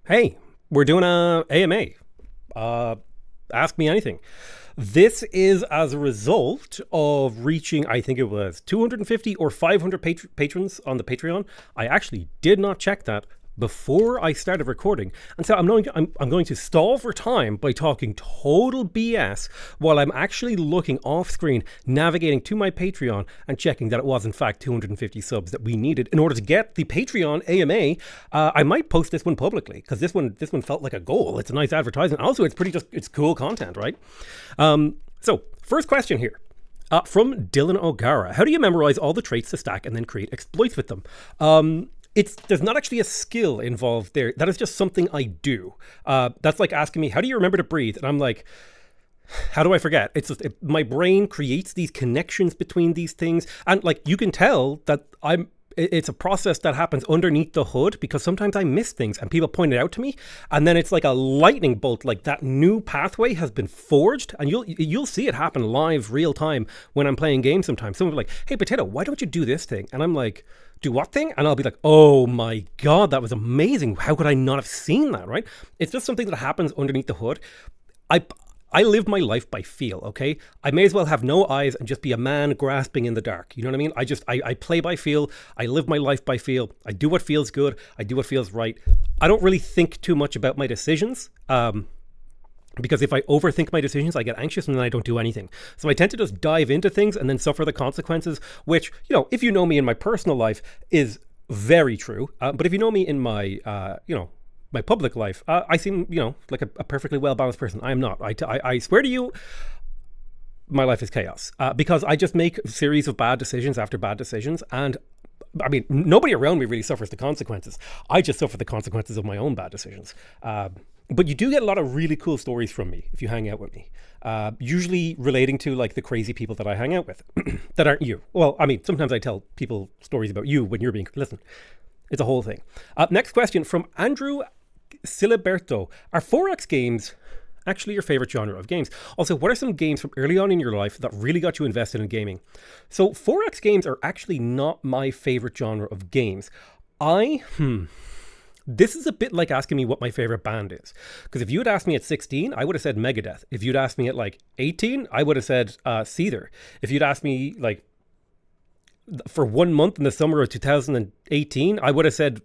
Hey, we're doing a AMA. Ask me anything. This is as a result of reaching, I think it was 250 or 500 patrons on the Patreon. I actually did not check that before I started recording. And so I'm going to stall for time by talking total BS while I'm actually looking off screen, navigating to my Patreon and checking that it was in fact 250 subs that we needed in order to get the Patreon AMA. I might post this one publicly because this one felt like a goal. It's a nice advertisement. Also, it's cool content, right? So first question here. From Dylan O'Gara. How do you memorize all the traits to stack and then create exploits with them? There's not actually a skill involved there. That is just something I do. That's like asking me, how do you remember to breathe? And I'm like, how do I forget? My brain creates these connections between these things. And like, you can tell that it's a process that happens underneath the hood because sometimes I miss things and people point it out to me. And then it's like a lightning bolt, like that new pathway has been forged, and you'll see it happen live real time when I'm playing games sometimes. Someone's like, hey, Potato, why don't you do this thing? And I'm like, do what thing? And I'll be like, oh my God, that was amazing. How could I not have seen that, right? It's just something that happens underneath the hood. I live my life by feel, okay? I may as well have no eyes and just be a man grasping in the dark. You know what I mean? I play by feel. I live my life by feel. I do what feels good. I do what feels right. I don't really think too much about my decisions. Because if I overthink my decisions, I get anxious and then I don't do anything. So I tend to just dive into things and then suffer the consequences, which, if you know me in my personal life, is very true. But if you know me in my, my public life, I seem, like a perfectly well-balanced person. I am not. I swear to you, my life is chaos because I just make a series of bad decisions after bad decisions. And I mean, nobody around me really suffers the consequences. I just suffer the consequences of my own bad decisions. But you do get a lot of really cool stories from me if you hang out with me, usually relating to like the crazy people that I hang out with that aren't you. Well, I mean, sometimes I tell people stories about you when you're being, listen, it's a whole thing. Next question from Andrew Siliberto. Are 4X games actually your favorite genre of games? Also, what are some games from early on in your life that really got you invested in gaming? So 4X games are actually not my favorite genre of games. This is a bit like asking me what my favorite band is. Because if you had asked me at 16, I would have said Megadeth. If you'd asked me at like 18, I would have said Seether. If you'd asked me like for 1 month in the summer of 2018, I would have said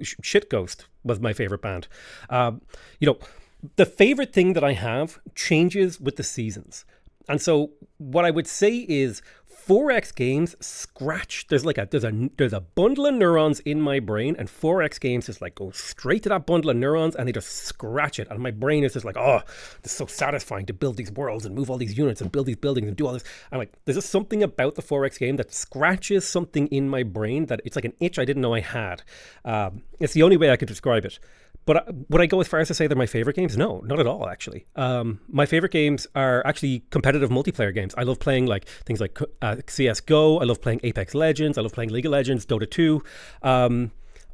Shit Ghost was my favorite band. The favorite thing that I have changes with the seasons. And so what I would say is 4X games scratch. There's a bundle of neurons in my brain, and 4X games just like go straight to that bundle of neurons and they just scratch it. And my brain is just like, oh, it's so satisfying to build these worlds and move all these units and build these buildings and do all this. And like, there's just something about the 4X game that scratches something in my brain that it's like an itch I didn't know I had. It's the only way I could describe it. But would I go as far as to say they're my favorite games? No, not at all, actually. My favorite games are actually competitive multiplayer games. I love playing like things like CSGO. I love playing Apex Legends. I love playing League of Legends, Dota 2.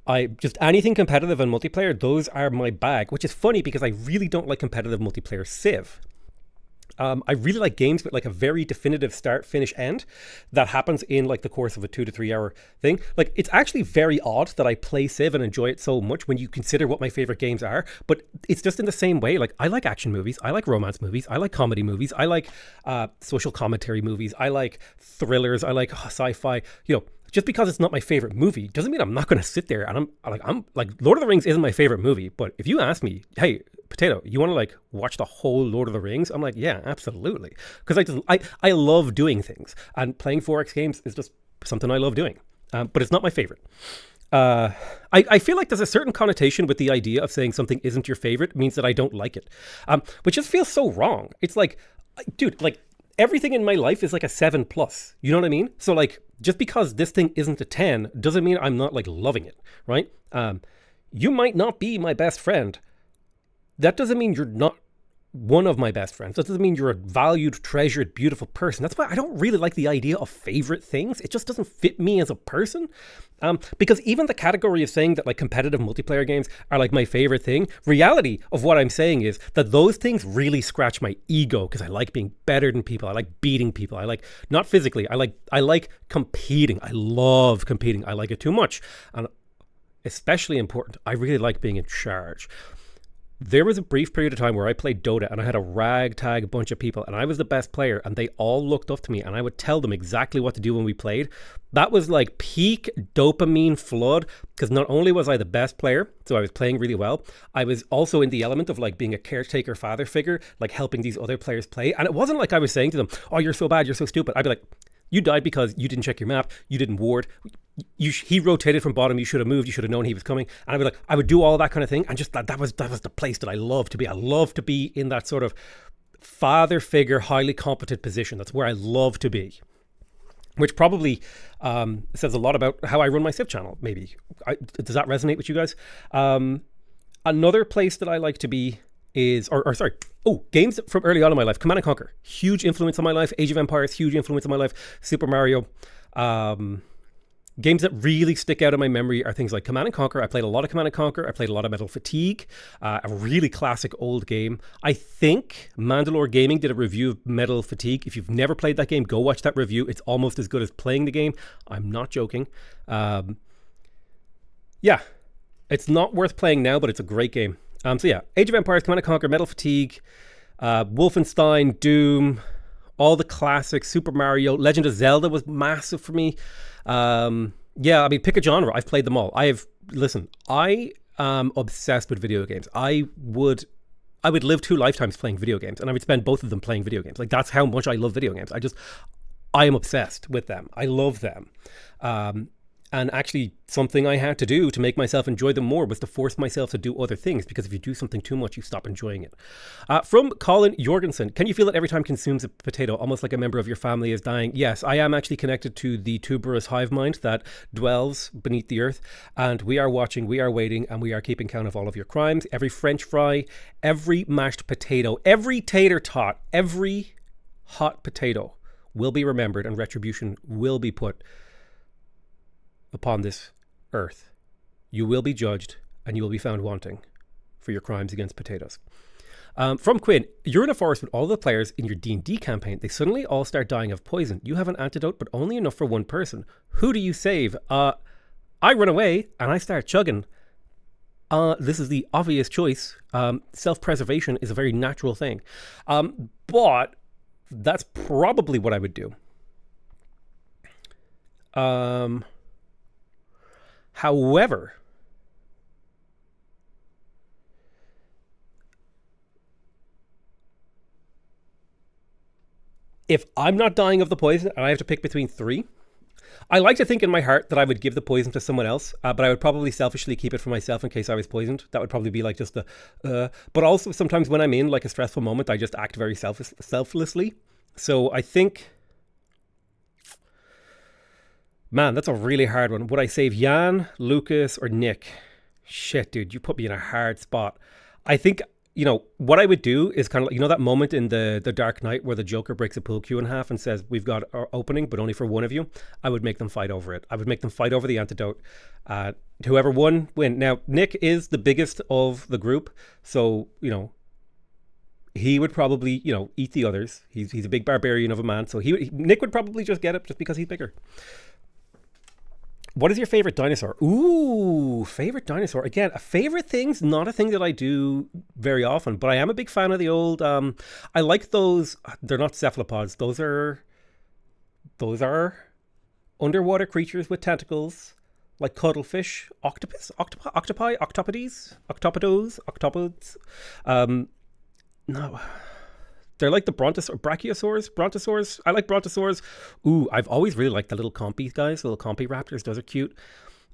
I just anything competitive and multiplayer, those are my bag, which is funny because I really don't like competitive multiplayer Civ. I really like games with like a very definitive start, finish, end that happens in like the course of a 2 to 3 hour thing. Like, it's actually very odd that I play Civ and enjoy it so much when you consider what my favorite games are, but it's just in the same way. Like, I like action movies, I like romance movies, I like comedy movies, I like social commentary movies, I like thrillers, I like sci-fi. Just because it's not my favorite movie doesn't mean I'm not going to sit there and I'm like Lord of the Rings isn't my favorite movie, but if you ask me, hey, Potato, you want to like watch the whole Lord of the Rings? I'm like, yeah, absolutely, because I love doing things, and playing 4X games is just something I love doing, but it's not my favorite. I feel like there's a certain connotation with the idea of saying something isn't your favorite means that I don't like it, which just feels so wrong. It's like, dude, like, everything in my life is like a 7+. You know what I mean? So like, just because this thing isn't a 10 doesn't mean I'm not like loving it, right? You might not be my best friend. That doesn't mean you're not one of my best friends. That doesn't mean you're a valued, treasured, beautiful person. That's why I don't really like the idea of favorite things. It just doesn't fit me as a person. Because even the category of saying that like competitive multiplayer games are like my favorite thing, reality of what I'm saying is that those things really scratch my ego because I like being better than people. I like beating people. I like, not physically, I like competing. I love competing. I like it too much. And especially important. I really like being in charge. There was a brief period of time where I played Dota and I had a ragtag bunch of people and I was the best player and they all looked up to me and I would tell them exactly what to do when we played. That was like peak dopamine flood, because not only was I the best player, so I was playing really well, I was also in the element of like being a caretaker father figure, like helping these other players play. And it wasn't like I was saying to them, oh, you're so bad, you're so stupid. I'd be like, you died because you didn't check your map, you didn't ward, he rotated from bottom, you should have moved, you should have known he was coming. And I would do all that kind of thing, and just that was the place that I love to be. I love to be in that sort of father figure, highly competent position. That's where I love to be, which probably says a lot about how I run my Civ channel. Maybe does that resonate with you guys? Another place that I like to be is, games from early on in my life. Command & Conquer, huge influence on my life. Age of Empires, huge influence on my life. Super Mario. Games that really stick out in my memory are things like Command & Conquer. I played a lot of Command & Conquer. I played a lot of Metal Fatigue, a really classic old game. I think Mandalore Gaming did a review of Metal Fatigue. If you've never played that game, go watch that review. It's almost as good as playing the game. I'm not joking. Yeah, it's not worth playing now, but it's a great game. Age of Empires, Command & Conquer, Metal Fatigue, Wolfenstein, Doom, all the classics, Super Mario, Legend of Zelda was massive for me. Pick a genre. I've played them all. I am obsessed with video games. I would live 2 lifetimes playing video games, and I would spend both of them playing video games. Like, that's how much I love video games. I am obsessed with them. I love them. And actually, something I had to do to make myself enjoy them more was to force myself to do other things, because if you do something too much, you stop enjoying it. From Colin Jorgensen, can you feel that every time consumes a potato, almost like a member of your family is dying? Yes, I am actually connected to the tuberous hive mind that dwells beneath the earth, and we are watching, we are waiting, and we are keeping count of all of your crimes. Every French fry, every mashed potato, every tater tot, every hot potato will be remembered, and retribution will be put upon this earth. You will be judged, and you will be found wanting for your crimes against potatoes. From Quinn, you're in a forest with all the players in your D&D campaign. They suddenly all start dying of poison. You have an antidote, but only enough for one person. Who do you save? I run away, and I start chugging. This is the obvious choice. Self-preservation is a very natural thing. But that's probably what I would do. However, if I'm not dying of the poison and I have to pick between 3, I like to think in my heart that I would give the poison to someone else, but I would probably selfishly keep it for myself in case I was poisoned. That would probably be like just but also sometimes when I'm in like a stressful moment, I just act very selflessly. So I think, man, that's a really hard one. Would I save Jan, Lucas, or Nick? Shit, dude, you put me in a hard spot. I think, what I would do is kind of like, that moment in the Dark Knight where the Joker breaks a pool cue in half and says, we've got our opening, but only for one of you. I would make them fight over it. I would make them fight over the antidote. Whoever won. Now, Nick is the biggest of the group, so, he would probably, eat the others. He's a big barbarian of a man, so Nick would probably just get it just because he's bigger. What is your favorite dinosaur? Ooh, favorite dinosaur. Again, a favorite thing's not a thing that I do very often, but I am a big fan of the old, I like those, they're not cephalopods. Those are underwater creatures with tentacles, like cuttlefish, octopus, octopi, octopodes. No, they're like the brachiosaurs. I like brontosaurs. Ooh, I've always really liked the little compy guys, the little compy raptors. Those are cute.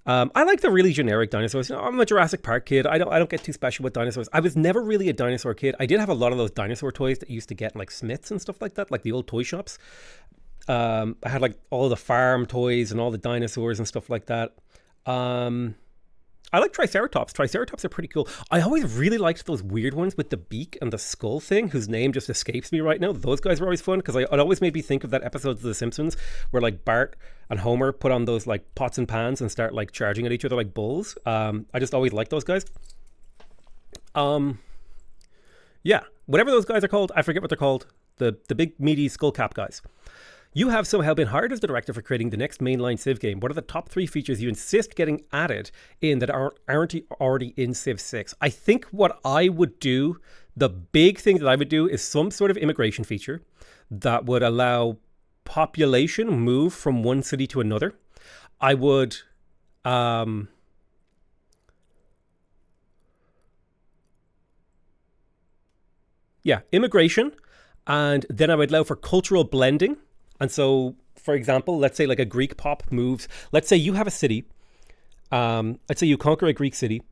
I like the really generic dinosaurs. I'm a Jurassic Park kid. I don't get too special with dinosaurs. I was never really a dinosaur kid. I did have a lot of those dinosaur toys that you used to get in like Smiths and stuff like that, like the old toy shops. I had like all the farm toys and all the dinosaurs and stuff like that. I like Triceratops. Triceratops are pretty cool. I always really liked those weird ones with the beak and the skull thing, whose name just escapes me right now. Those guys were always fun, because it always made me think of that episode of The Simpsons where like Bart and Homer put on those like pots and pans and start like charging at each other like bulls. I just always liked those guys. Yeah, whatever those guys are called, I forget what they're called. The big meaty skull cap guys. You have somehow been hired as the director for creating the next mainline Civ game. What are the top 3 features you insist getting added in that aren't already in Civ 6? I think what I would do, the big thing that I would do is some sort of immigration feature that would allow population move from one city to another. I would... immigration. And then I would allow for cultural blending. And so, for example, let's say like a Greek pop moves. Let's say you have a city. Let's say you conquer a Greek city,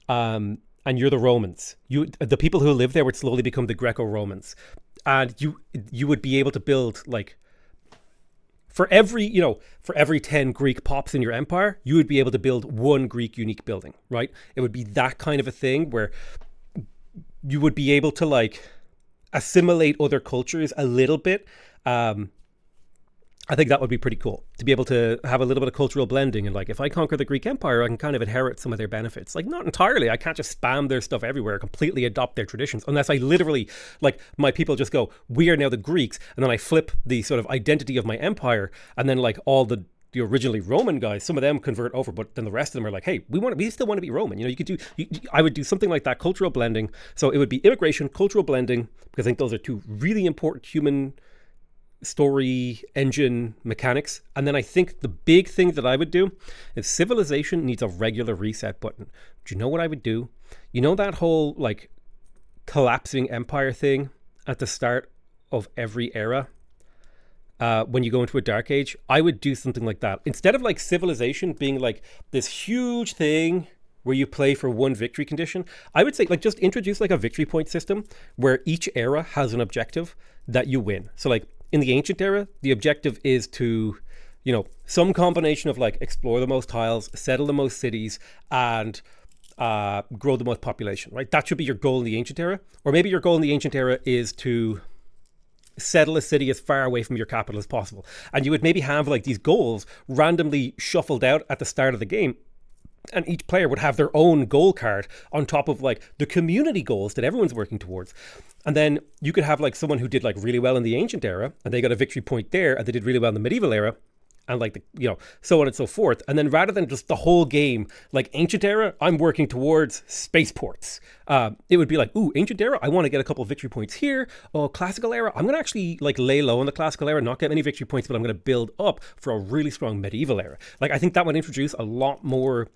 and you're the Romans. The people who live there would slowly become the Greco-Romans, and you would be able to build like for every 10 Greek pops in your empire, you would be able to build one Greek unique building, right? It would be that kind of a thing where you would be able to like assimilate other cultures a little bit. I think that would be pretty cool to be able to have a little bit of cultural blending. And like, if I conquer the Greek Empire, I can kind of inherit some of their benefits. Like, not entirely. I can't just spam their stuff everywhere, completely adopt their traditions, unless I literally, like, my people just go, we are now the Greeks. And then I flip the sort of identity of my empire. And then like all the originally Roman guys, some of them convert over, but then the rest of them are like, hey, we still want to be Roman. You could do, I would do something like that, cultural blending. So it would be immigration, cultural blending, because I think those are 2 really important human story engine mechanics. And then I think the big thing that I would do is civilization needs a regular reset button. Do you know what I would do? You know that whole like collapsing empire thing at the start of every era? When you go into a dark age, I would do something like that. Instead of like civilization being like this huge thing where you play for one victory condition, I would say like just introduce like a victory point system where each era has an objective that you win. So like in the ancient era, the objective is to, some combination of like explore the most tiles, settle the most cities, and grow the most population, right? That should be your goal in the ancient era. Or maybe your goal in the ancient era is to settle a city as far away from your capital as possible. And you would maybe have like these goals randomly shuffled out at the start of the game. And each player would have their own goal card on top of like the community goals that everyone's working towards. And then you could have like someone who did like really well in the ancient era and they got a victory point there, and they did really well in the medieval era, and like so on and so forth. And then rather than just the whole game, like ancient era, I'm working towards spaceports. It would be like, ooh, ancient era, I want to get a couple of victory points here. Oh, classical era, I'm going to actually like lay low on the classical era, not get many victory points, but I'm going to build up for a really strong medieval era. Like, I think that would introduce a lot more.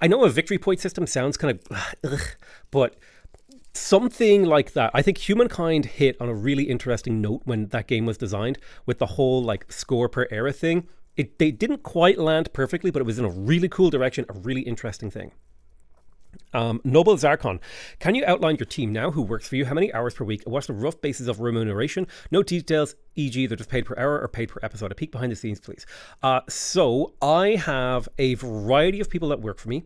I know a victory point system sounds kind of, but something like that. I think Humankind hit on a really interesting note when that game was designed with the whole like score per era thing. They didn't quite land perfectly, but it was in a really cool direction, a really interesting thing. Noble Zarkon, can you outline your team now? Who works for you? How many hours per week? What's the rough basis of remuneration? No details, e.g. they're just paid per hour or paid per episode. A peek behind the scenes, please. So I have a variety of people that work for me,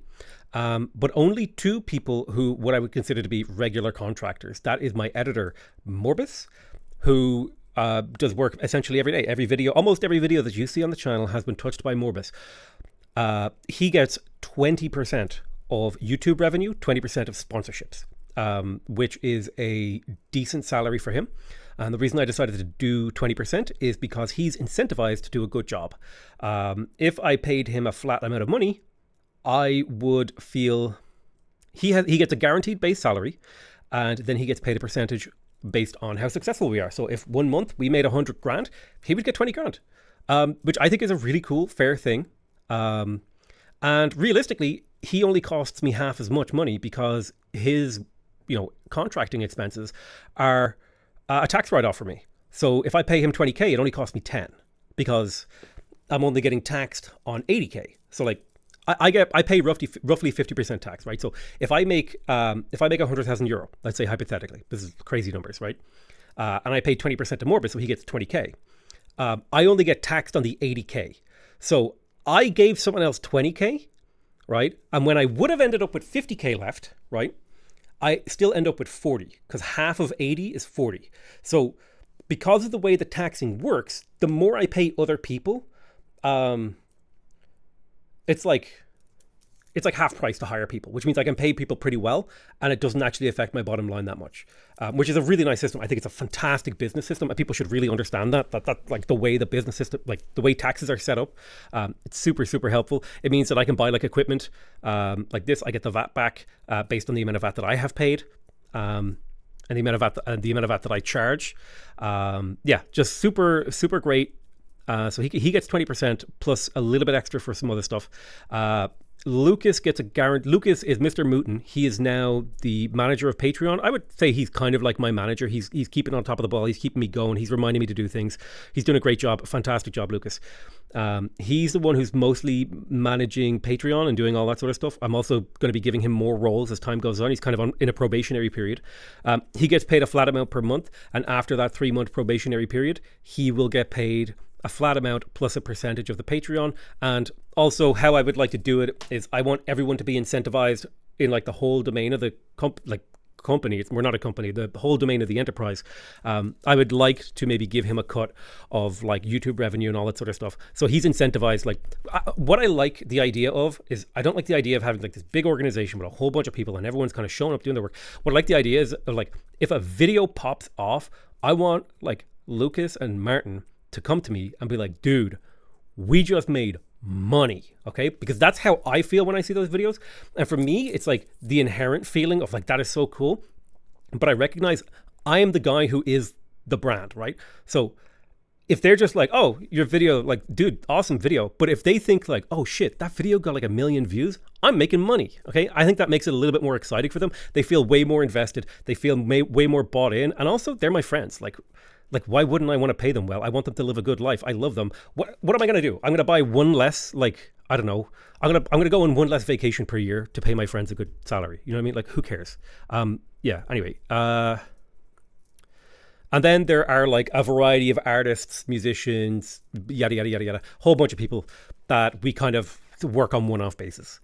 but only 2 people who what I would consider to be regular contractors. That is my editor, Morbus, who does work essentially every day. Almost every video that you see on the channel has been touched by Morbus. He gets 20% of YouTube revenue, 20% of sponsorships, which is a decent salary for him. And the reason I decided to do 20% is because he's incentivized to do a good job. If I paid him a flat amount of money, I would feel he gets a guaranteed base salary, and then he gets paid a percentage based on how successful we are. So if 1 month we made 100 grand, he would get 20 grand, which I think is a really cool, fair thing. And realistically, he only costs me half as much money because his, contracting expenses are a tax write-off for me. So if I pay him 20K, it only costs me 10 because I'm only getting taxed on 80K. So like I pay roughly 50% tax, right? So if I make 100,000 euro, let's say hypothetically, this is crazy numbers, right? And I pay 20% to Morbus, so he gets 20K. I only get taxed on the 80K. So I gave someone else 20K, right? And when I would have ended up with 50K left, right? I still end up with 40 because half of 80 is 40. So because of the way the taxing works, the more I pay other people, it's like it's like half price to hire people, which means I can pay people pretty well, and it doesn't actually affect my bottom line that much, which is a really nice system. I think it's a fantastic business system, and people should really understand that like the way the business system, like the way taxes are set up, it's super, super helpful. It means that I can buy like equipment like this. I get the VAT back based on the amount of VAT that I have paid. And the amount of VAT that I charge. Just super, super great. So he gets 20% plus a little bit extra for some other stuff. Lucas gets a guarantee. Lucas is Mr. Mooten. He is now the manager of Patreon. I would say he's kind of like my manager. He's keeping on top of the ball. He's keeping me going. He's reminding me to do things. He's doing a great job, a fantastic job, Lucas. He's the one who's mostly managing Patreon and doing all that sort of stuff. I'm also going to be giving him more roles as time goes on. He's kind of in a probationary period. He gets paid a flat amount per month, and after that 3-month probationary period, he will get paid a flat amount plus a percentage of the Patreon. And also how I would like to do it is I want everyone to be incentivized in like the whole domain of the company. We're not a company, the whole domain of the enterprise. I would like to maybe give him a cut of like YouTube revenue and all that sort of stuff. So he's incentivized. Like what I like the idea of is, I don't like the idea of having like this big organization with a whole bunch of people and everyone's kind of showing up doing their work. What I like the idea is of like, if a video pops off, I want like Lucas and Martin to come to me and be like, dude, we just made money, okay? Because that's how I feel when I see those videos. And for me, it's like the inherent feeling of like, that is so cool. But I recognize I am the guy who is the brand, right? So if they're just like, oh, your video, like, dude, awesome video. But if they think like, oh shit, that video got like 1 million views, I'm making money, okay? I think that makes it a little bit more exciting for them. They feel way more invested. They feel way more bought in. And also they're my friends. Like, why wouldn't I want to pay them well? I want them to live a good life. I love them. What am I going to do? I'm going to buy one less, like, I don't know. I'm going to go on one less vacation per year to pay my friends a good salary. You know what I mean? Like, who cares? Anyway. And then there are like a variety of artists, musicians, yada, yada, yada, yada. Whole bunch of people that we kind of work on one-off basis.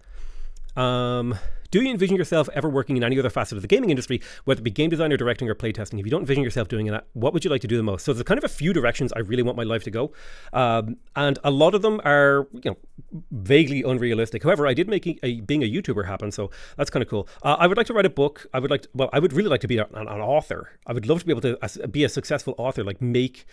Do you envision yourself ever working in any other facet of the gaming industry, whether it be game design or directing or playtesting? If you don't envision yourself doing that, what would you like to do the most? So there's kind of a few directions I really want my life to go. And a lot of them are, vaguely unrealistic. However, I did make being a YouTuber happen, so that's kind of cool. I would like to write a book. I would really like to be an author. I would love to be able to be a successful author, like make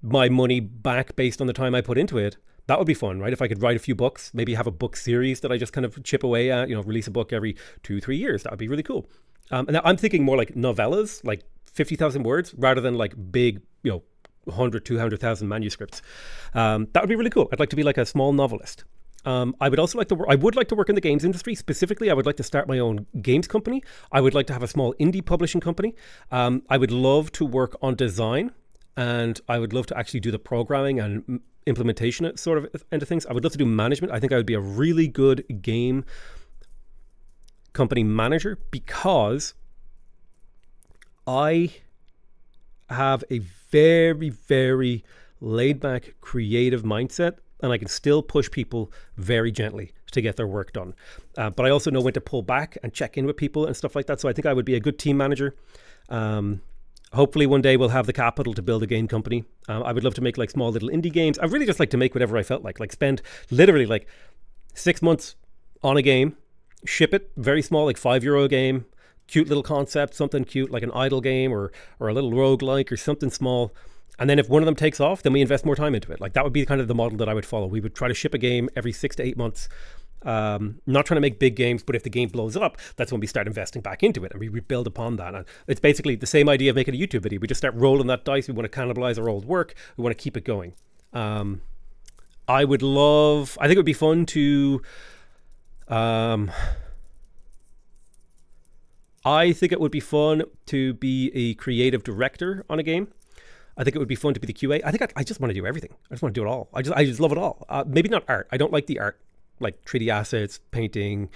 my money back based on the time I put into it. That would be fun, right? If I could write a few books, maybe have a book series that I just kind of chip away at, release a book every 2-3 years. That would be really cool. And now I'm thinking more like novellas, like 50,000 words, rather than like big, 100, 200,000 manuscripts. That would be really cool. I'd like to be like a small novelist. I would also like to I would like to work in the games industry. Specifically, I would like to start my own games company. I would like to have a small indie publishing company. I would love to work on design, and I would love to actually do the programming and implementation sort of into things. I would love to do management. I think I would be a really good game company manager because I have a very, very laid back, creative mindset, and I can still push people very gently to get their work done. But I also know when to pull back and check in with people and stuff like that. So I think I would be a good team manager. Hopefully one day we'll have the capital to build a game company. I would love to make like small little indie games. I really just like to make whatever I felt like spend literally like 6 months on a game, ship it, very small, like €5 game, cute little concept, something cute like an idle game or a little roguelike or something small. And then if one of them takes off, then we invest more time into it. Like that would be kind of the model that I would follow. We would try to ship a game every 6 to 8 months. Not trying to make big games, but if the game blows up, that's when we start investing back into it and we build upon that. And it's basically the same idea of making a YouTube video. We just start rolling that dice. We want to cannibalize our old work. We want to keep it going. I think it would be fun to, I think it would be fun to be a creative director on a game. I think it would be fun to be the QA. I think I just want to do everything. I just want to do it all. I just love it all. Maybe not art. I don't like the art, like 3D assets, painting,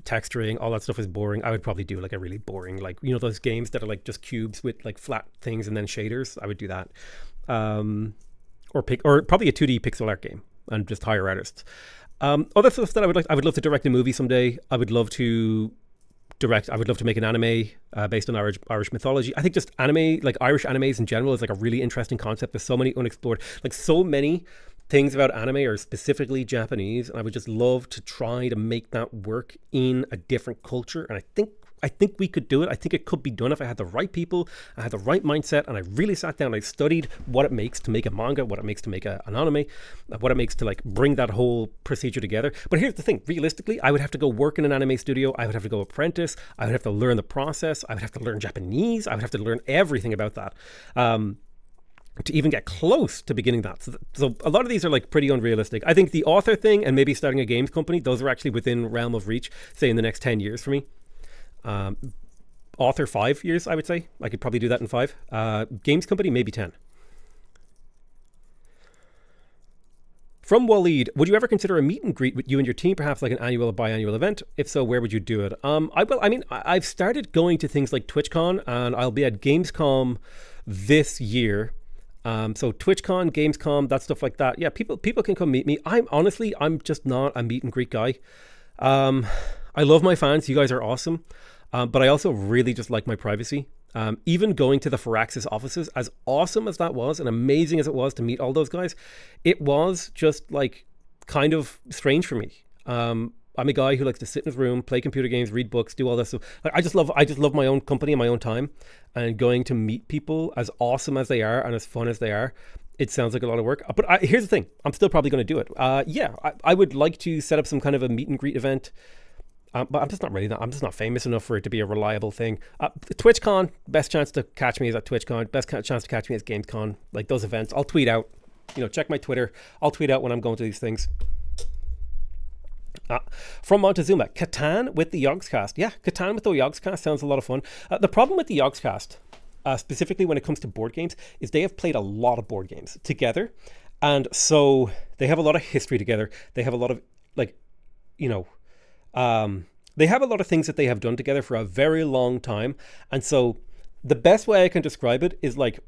texturing, all that stuff is boring. I would probably do like a really boring, like, those games that are like just cubes with like flat things and then shaders. I would do that. Or probably a 2D pixel art game and just hire artists. Other stuff that I would love to direct a movie someday. I would love to make an anime based on Irish mythology. I think just anime, like Irish animes in general, is like a really interesting concept. There's so many unexplored, like so many things about anime are specifically Japanese, and I would just love to try to make that work in a different culture. And I think we could do it. I think it could be done if I had the right people, I had the right mindset, and I really sat down and I studied what it makes to make a manga, what it makes to make an anime, what it makes to like bring that whole procedure together. But here's the thing, realistically, I would have to go work in an anime studio, I would have to go apprentice, I would have to learn the process, I would have to learn Japanese, I would have to learn everything about that. To even get close to beginning that. So a lot of these are like pretty unrealistic. I think the author thing and maybe starting a games company, those are actually within realm of reach, say in the next 10 years for me. Author 5 years, I would say. I could probably do that in 5. Games company, maybe 10. From Waleed, would you ever consider a meet and greet with you and your team, perhaps like an annual or biannual event? If so, where would you do it? I will. I mean, I've started going to things like TwitchCon, and I'll be at Gamescom this year. So TwitchCon, Gamescom, that stuff like that. Yeah, people can come meet me. I'm just not a meet and greet guy. I love my fans. You guys are awesome. But I also really just like my privacy. Even going to the Firaxis offices, as awesome as that was and amazing as it was to meet all those guys, it was just like kind of strange for me. I'm a guy who likes to sit in his room, play computer games, read books, do all this stuff. Like, I just love my own company and my own time, and going to meet people as awesome as they are and as fun as they are. It sounds like a lot of work, but here's the thing: I'm still probably going to do it. I would like to set up some kind of a meet and greet event, but I'm just not ready. I'm just not famous enough for it to be a reliable thing. TwitchCon, best chance to catch me is at TwitchCon. Best chance to catch me is Gamescom. Like those events, I'll tweet out. Check my Twitter. I'll tweet out when I'm going to these things. From Montezuma, Catan with the Yogscast. Yeah, Catan with the Yogscast sounds a lot of fun. The problem with the Yogscast, specifically when it comes to board games, is they have played a lot of board games together. And so they have a lot of history together. They have a lot of, they have a lot of things that they have done together for a very long time. And so the best way I can describe it is like,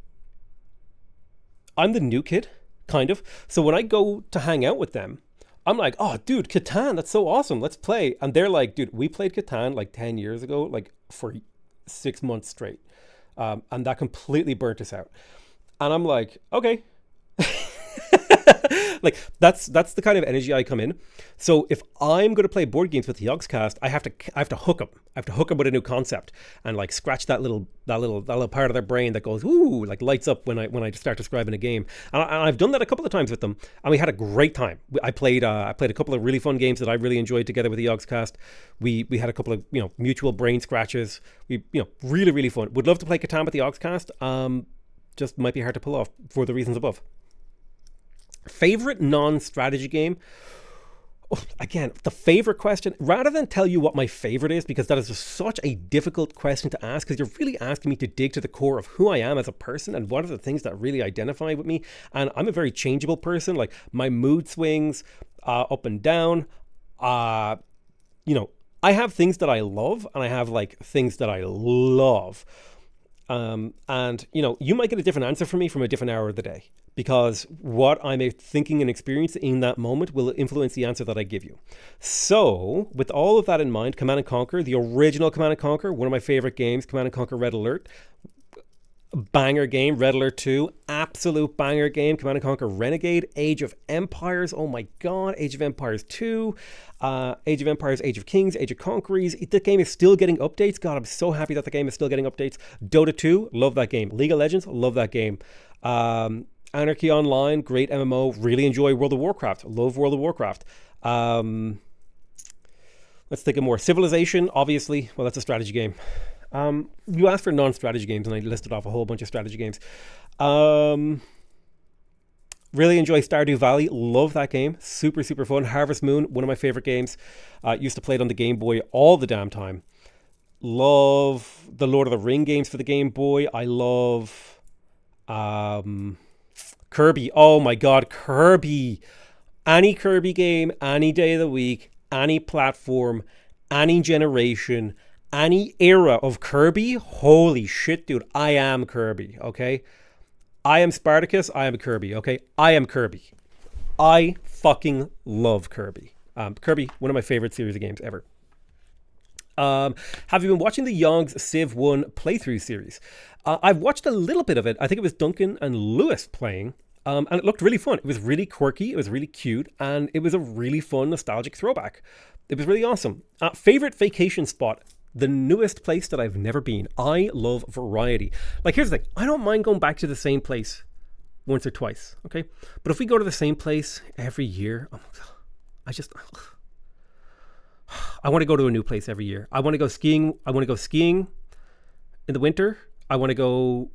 I'm the new kid, kind of. So when I go to hang out with them, I'm like, oh, dude, Catan, that's so awesome. Let's play. And they're like, dude, we played Catan like 10 years ago, like for 6 months straight. And that completely burnt us out. And I'm like, okay. Like that's the kind of energy I come in. So if I'm going to play board games with the Yogscast, I have to hook them. I have to hook them with a new concept and like scratch that little part of their brain that goes ooh, like lights up when I start describing a game. And I've done that a couple of times with them, and we had a great time. I played a couple of really fun games that I really enjoyed together with the Yogscast. We had a couple of mutual brain scratches. We really really fun. Would love to play Catan with the Yogscast. Just might be hard to pull off for the reasons above. Favorite non-strategy game? Oh, again, the favorite question, rather than tell you what my favorite is, because that is just such a difficult question to ask, because you're really asking me to dig to the core of who I am as a person and what are the things that really identify with me. And I'm a very changeable person. Like my mood swings up and down. I have things that I love and I have like things that I love. And you might get a different answer from me from a different hour of the day, because what I'm thinking and experiencing in that moment will influence the answer that I give you. So with all of that in mind, Command & Conquer, the original Command & Conquer, one of my favorite games, Command & Conquer Red Alert, banger game. Red Alert 2, absolute banger game. Command & Conquer Renegade, Age of Empires, oh my god, Age of Empires 2, Age of Empires, Age of Kings, Age of Conquerors. The game is still getting updates. God, I'm so happy that the game is still getting updates. Dota 2, love that game. League of Legends, love that game. Anarchy Online, great MMO. Really enjoy World of Warcraft. Love World of Warcraft. Let's think of more. Civilization, obviously. Well, that's a strategy game. You asked for non-strategy games, and I listed off a whole bunch of strategy games. Really enjoy Stardew Valley. Love that game. Super, super fun. Harvest Moon, one of my favorite games. Used to play it on the Game Boy all the damn time. Love the Lord of the Ring games for the Game Boy. I love Kirby. Oh my god, Kirby. Any Kirby game, any day of the week, any platform, any generation, any era of Kirby. Holy shit, dude. I am Kirby, okay? I am Spartacus. I am Kirby, okay? I am Kirby. I fucking love Kirby. Kirby, one of my favorite series of games ever. Have you been watching the Yogs Civ 1 playthrough series? I've watched a little bit of it. I think it was Duncan and Lewis playing. And it looked really fun. It was really quirky. It was really cute. And it was a really fun, nostalgic throwback. It was really awesome. Favorite vacation spot? The newest place that I've never been. I love variety. Like, here's the thing. I don't mind going back to the same place once or twice, okay? But if we go to the same place every year, I want to go to a new place every year. I want to go skiing. I want to go skiing in the winter. I want to go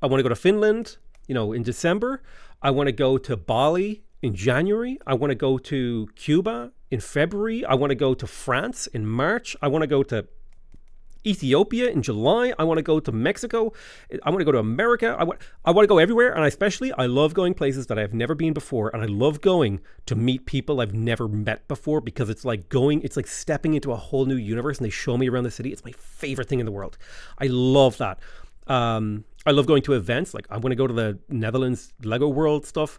to Finland, in December. I want to go to Bali in January. I want to go to Cuba in February. I want to go to France in March. I want to go to Ethiopia in July. I want to go to Mexico. I want to go to America. I want to go everywhere. And I love going places that I've never been before. And I love going to meet people I've never met before, because it's like stepping into a whole new universe, and they show me around the city. It's my favorite thing in the world. I love that. I love going to events. Like, I'm going to go to the Netherlands Lego World stuff.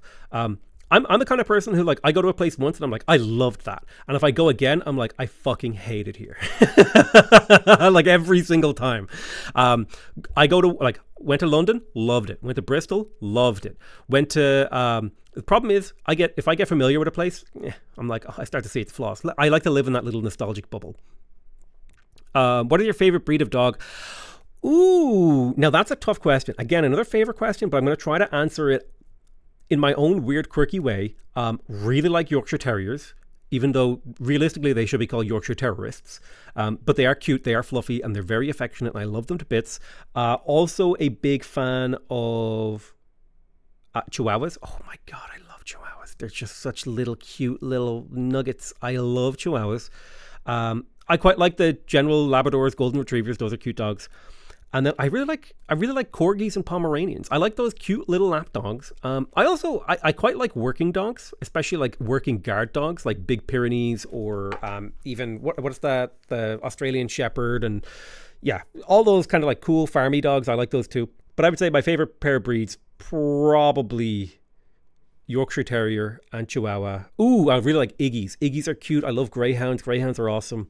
I'm the kind of person who, like, I go to a place once and I'm like, I loved that. And if I go again, I'm like, I fucking hate it here. Like, every single time. Went to London, loved it. Went to Bristol, loved it. Went to, the problem is, if I get familiar with a place, I'm like, I start to see its flaws. I like to live in that little nostalgic bubble. What is your favorite breed of dog? Ooh, now that's a tough question. Again, another favorite question, but I'm going to try to answer it in my own weird, quirky way. Really like Yorkshire Terriers, even though realistically they should be called Yorkshire Terrorists. But they are cute, they are fluffy, and they're very affectionate, and I love them to bits. Also a big fan of Chihuahuas. Oh my God, I love Chihuahuas. They're just such little cute little nuggets. I love Chihuahuas. I quite like the general Labradors, Golden Retrievers. Those are cute dogs. And then I really like Corgis and Pomeranians. I like those cute little lap dogs. I quite like working dogs, especially like working guard dogs, like Big Pyrenees, or even what's that, the Australian Shepherd, and yeah, all those kind of like cool farmy dogs. I like those too. But I would say my favorite pair of breeds, probably Yorkshire Terrier and Chihuahua. Ooh, I really like Iggies. Iggies are cute. I love Greyhounds. Greyhounds are awesome.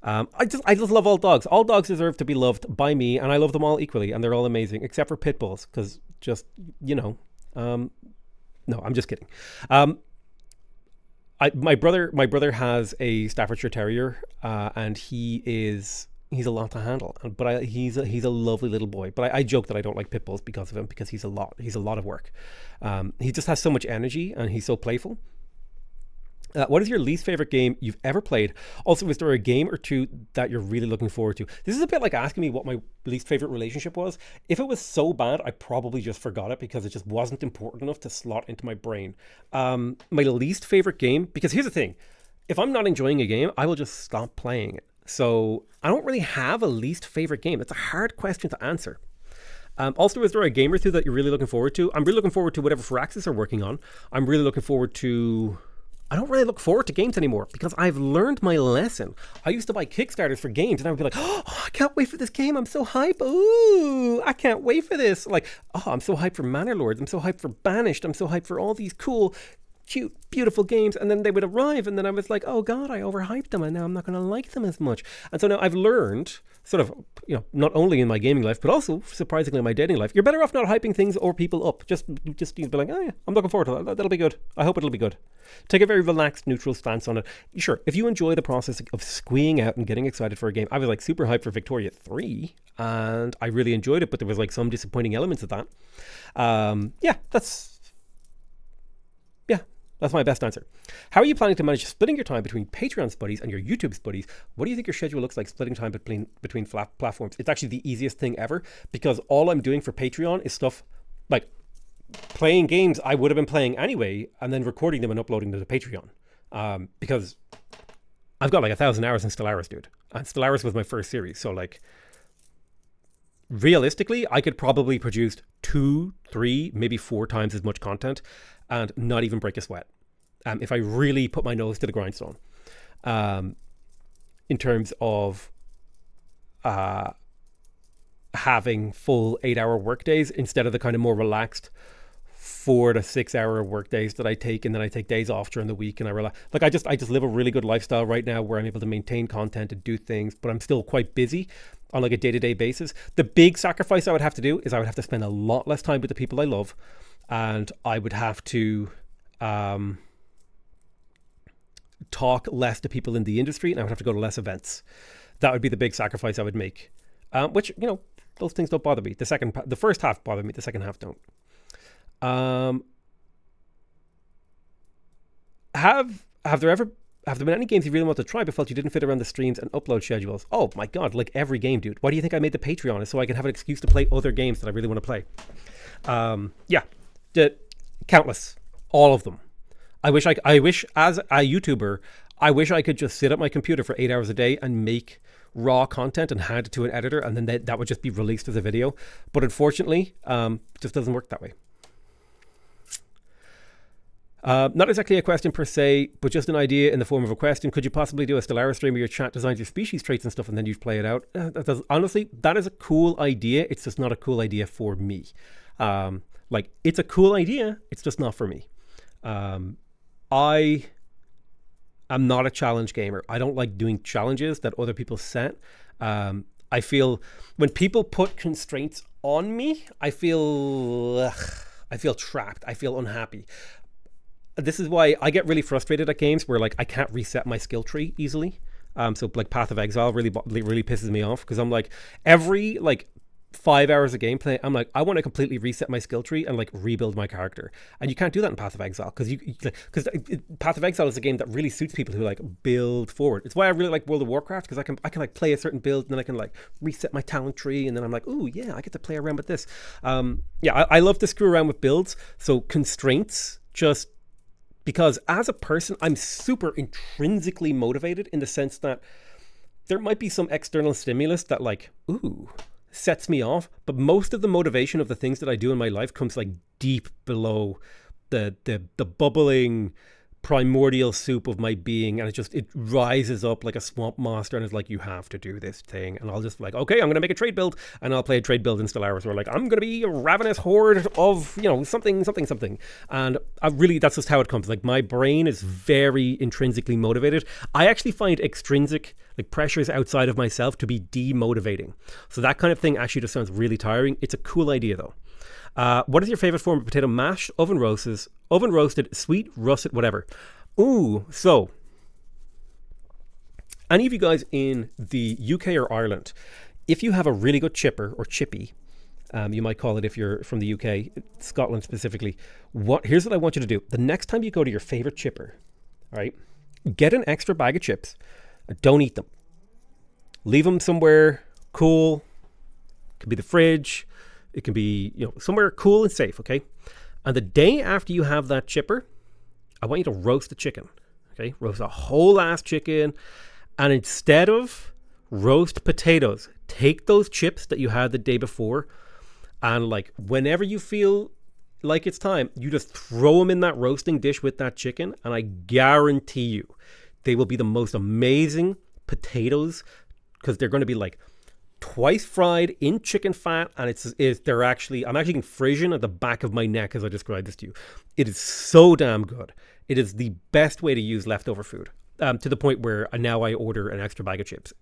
I just love all dogs. All dogs deserve to be loved by me, and I love them all equally, and they're all amazing, except for pit bulls, because no, I'm just kidding. My brother has a Staffordshire Terrier, and he's a lot to handle, but he's a lovely little boy. But I joke that I don't like pit bulls because of him, because he's a lot of work. He just has so much energy, and he's so playful. What is your least favorite game you've ever played? Also, is there a game or two that you're really looking forward to? This is a bit like asking me what my least favorite relationship was. If it was so bad, I probably just forgot it because it just wasn't important enough to slot into my brain. My least favorite game, because here's the thing. If I'm not enjoying a game, I will just stop playing it. So I don't really have a least favorite game. It's a hard question to answer. Also, is there a game or two that you're really looking forward to? I'm really looking forward to whatever Firaxis are working on. I'm really looking forward to... I don't really look forward to games anymore because I've learned my lesson. I used to buy Kickstarters for games and I would be like, oh, I can't wait for this game. I'm so hyped. Ooh, I can't wait for this. Like, oh, I'm so hyped for Manor Lords. I'm so hyped for Banished. I'm so hyped for all these cool, cute, beautiful games. And then they would arrive and then I was like, oh God, I overhyped them and now I'm not going to like them as much. And so now I've learned sort of, not only in my gaming life, but also surprisingly in my dating life, you're better off not hyping things or people up. Just be like, oh yeah, I'm looking forward to that. That'll be good. I hope it'll be good. Take a very relaxed, neutral stance on it. Sure, if you enjoy the process of squeeing out and getting excited for a game, I was like super hyped for Victoria 3 and I really enjoyed it, but there was like some disappointing elements of that. That's my best answer. How are you planning to manage splitting your time between Patreon buddies and your YouTube buddies? What do you think your schedule looks like splitting time between platforms? It's actually the easiest thing ever because all I'm doing for Patreon is stuff like playing games I would have been playing anyway and then recording them and uploading them to Patreon. Because I've got like 1,000 hours in Stellaris, dude. And Stellaris was my first series. So like realistically, I could probably produce 2, 3, maybe 4 times as much content and not even break a sweat if I really put my nose to the grindstone in terms of having full 8-hour work days instead of the kind of more relaxed 4 to 6 hour work days that I take, and then I take days off during the week and I relax. Like I just live a really good lifestyle right now where I'm able to maintain content and do things, but I'm still quite busy. on like a day-to-day basis. The big sacrifice I would have to do is I would have to spend a lot less time with the people I love, and I would have to talk less to people in the industry, and I would have to go to less events. That would be the big sacrifice I would make. Which, you know, those things don't bother me. The first half bother me. The second half don't. Have there been any games you really want to try but felt you didn't fit around the streams and upload schedules? Oh my god, like every game, dude. Why do you think I made the Patreon? Is so I can have an excuse to play other games that I really want to play. Countless, all of them. I wish as a YouTuber, I wish I could just sit at my computer for 8 hours a day and make raw content and hand it to an editor, and then that would just be released as a video. But unfortunately, it just doesn't work that way. Not exactly a question per se, but just an idea in the form of a question. Could you possibly do a Stellaris stream where your chat designs your species traits and stuff, and then you play it out? Honestly, that is a cool idea. It's just not a cool idea for me. It's a cool idea. It's just not for me. I am not a challenge gamer. I don't like doing challenges that other people set. I feel when people put constraints on me, I feel trapped. I feel unhappy. This is why I get really frustrated at games where like I can't reset my skill tree easily. So like Path of Exile really pisses me off, because I'm like every like 5 hours of gameplay, I'm like, I want to completely reset my skill tree and like rebuild my character, and you can't do that in Path of Exile because Path of Exile is a game that really suits people who like build forward. It's why I really like World of Warcraft, because I can like play a certain build and then I can like reset my talent tree, and then I'm like, oh yeah, I get to play around with this. I love to screw around with builds. So constraints, just because as a person, I'm super intrinsically motivated in the sense that there might be some external stimulus that like, sets me off, but most of the motivation of the things that I do in my life comes like deep below the bubbling primordial soup of my being, and it rises up like a swamp monster, and it's like, you have to do this thing, and I'll just like, okay, I'm gonna make a trade build, and I'll play a trade build in Stellaris, or like, I'm gonna be a ravenous horde of, you know, something, and that's just how it comes. Like, my brain is very intrinsically motivated. I actually find extrinsic like pressures outside of myself to be demotivating. So that kind of thing actually just sounds really tiring. It's a cool idea though. What is your favorite form of potato? Mashed, oven roasted, sweet, russet, whatever. So any of you guys in the UK or Ireland, if you have a really good chipper or chippy, you might call it if you're from the UK, Scotland specifically, here's what I want you to do. The next time you go to your favorite chipper, all right, get an extra bag of chips. Don't eat them. Leave them somewhere cool. It could be the fridge. It can be, you know, somewhere cool and safe, okay? And the day after you have that chipper, I want you to roast the chicken, okay? Roast a whole ass chicken. And instead of roast potatoes, take those chips that you had the day before, and like whenever you feel like it's time, you just throw them in that roasting dish with that chicken, and I guarantee you they will be the most amazing potatoes, because they're going to be like twice fried in chicken fat, and I'm actually getting frisson at the back of my neck as I described this to you. It is so damn good. It is the best way to use leftover food, to the point where now I order an extra bag of chips.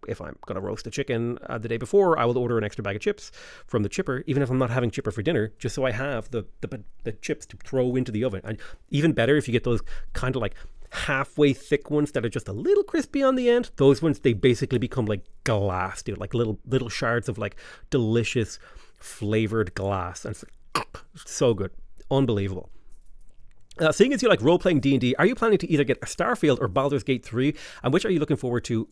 If I'm going to roast a chicken the day before, I will order an extra bag of chips from the chipper, even if I'm not having chipper for dinner, just so I have the chips to throw into the oven. And even better if you get those kind of like halfway thick ones that are just a little crispy on the end. Those ones, they basically become like glass, dude, like little shards of like delicious flavored glass. And it's like, so good. Unbelievable. Seeing as you like role-playing D&D, are you planning to either get a Starfield or Baldur's Gate 3? And which are you looking forward to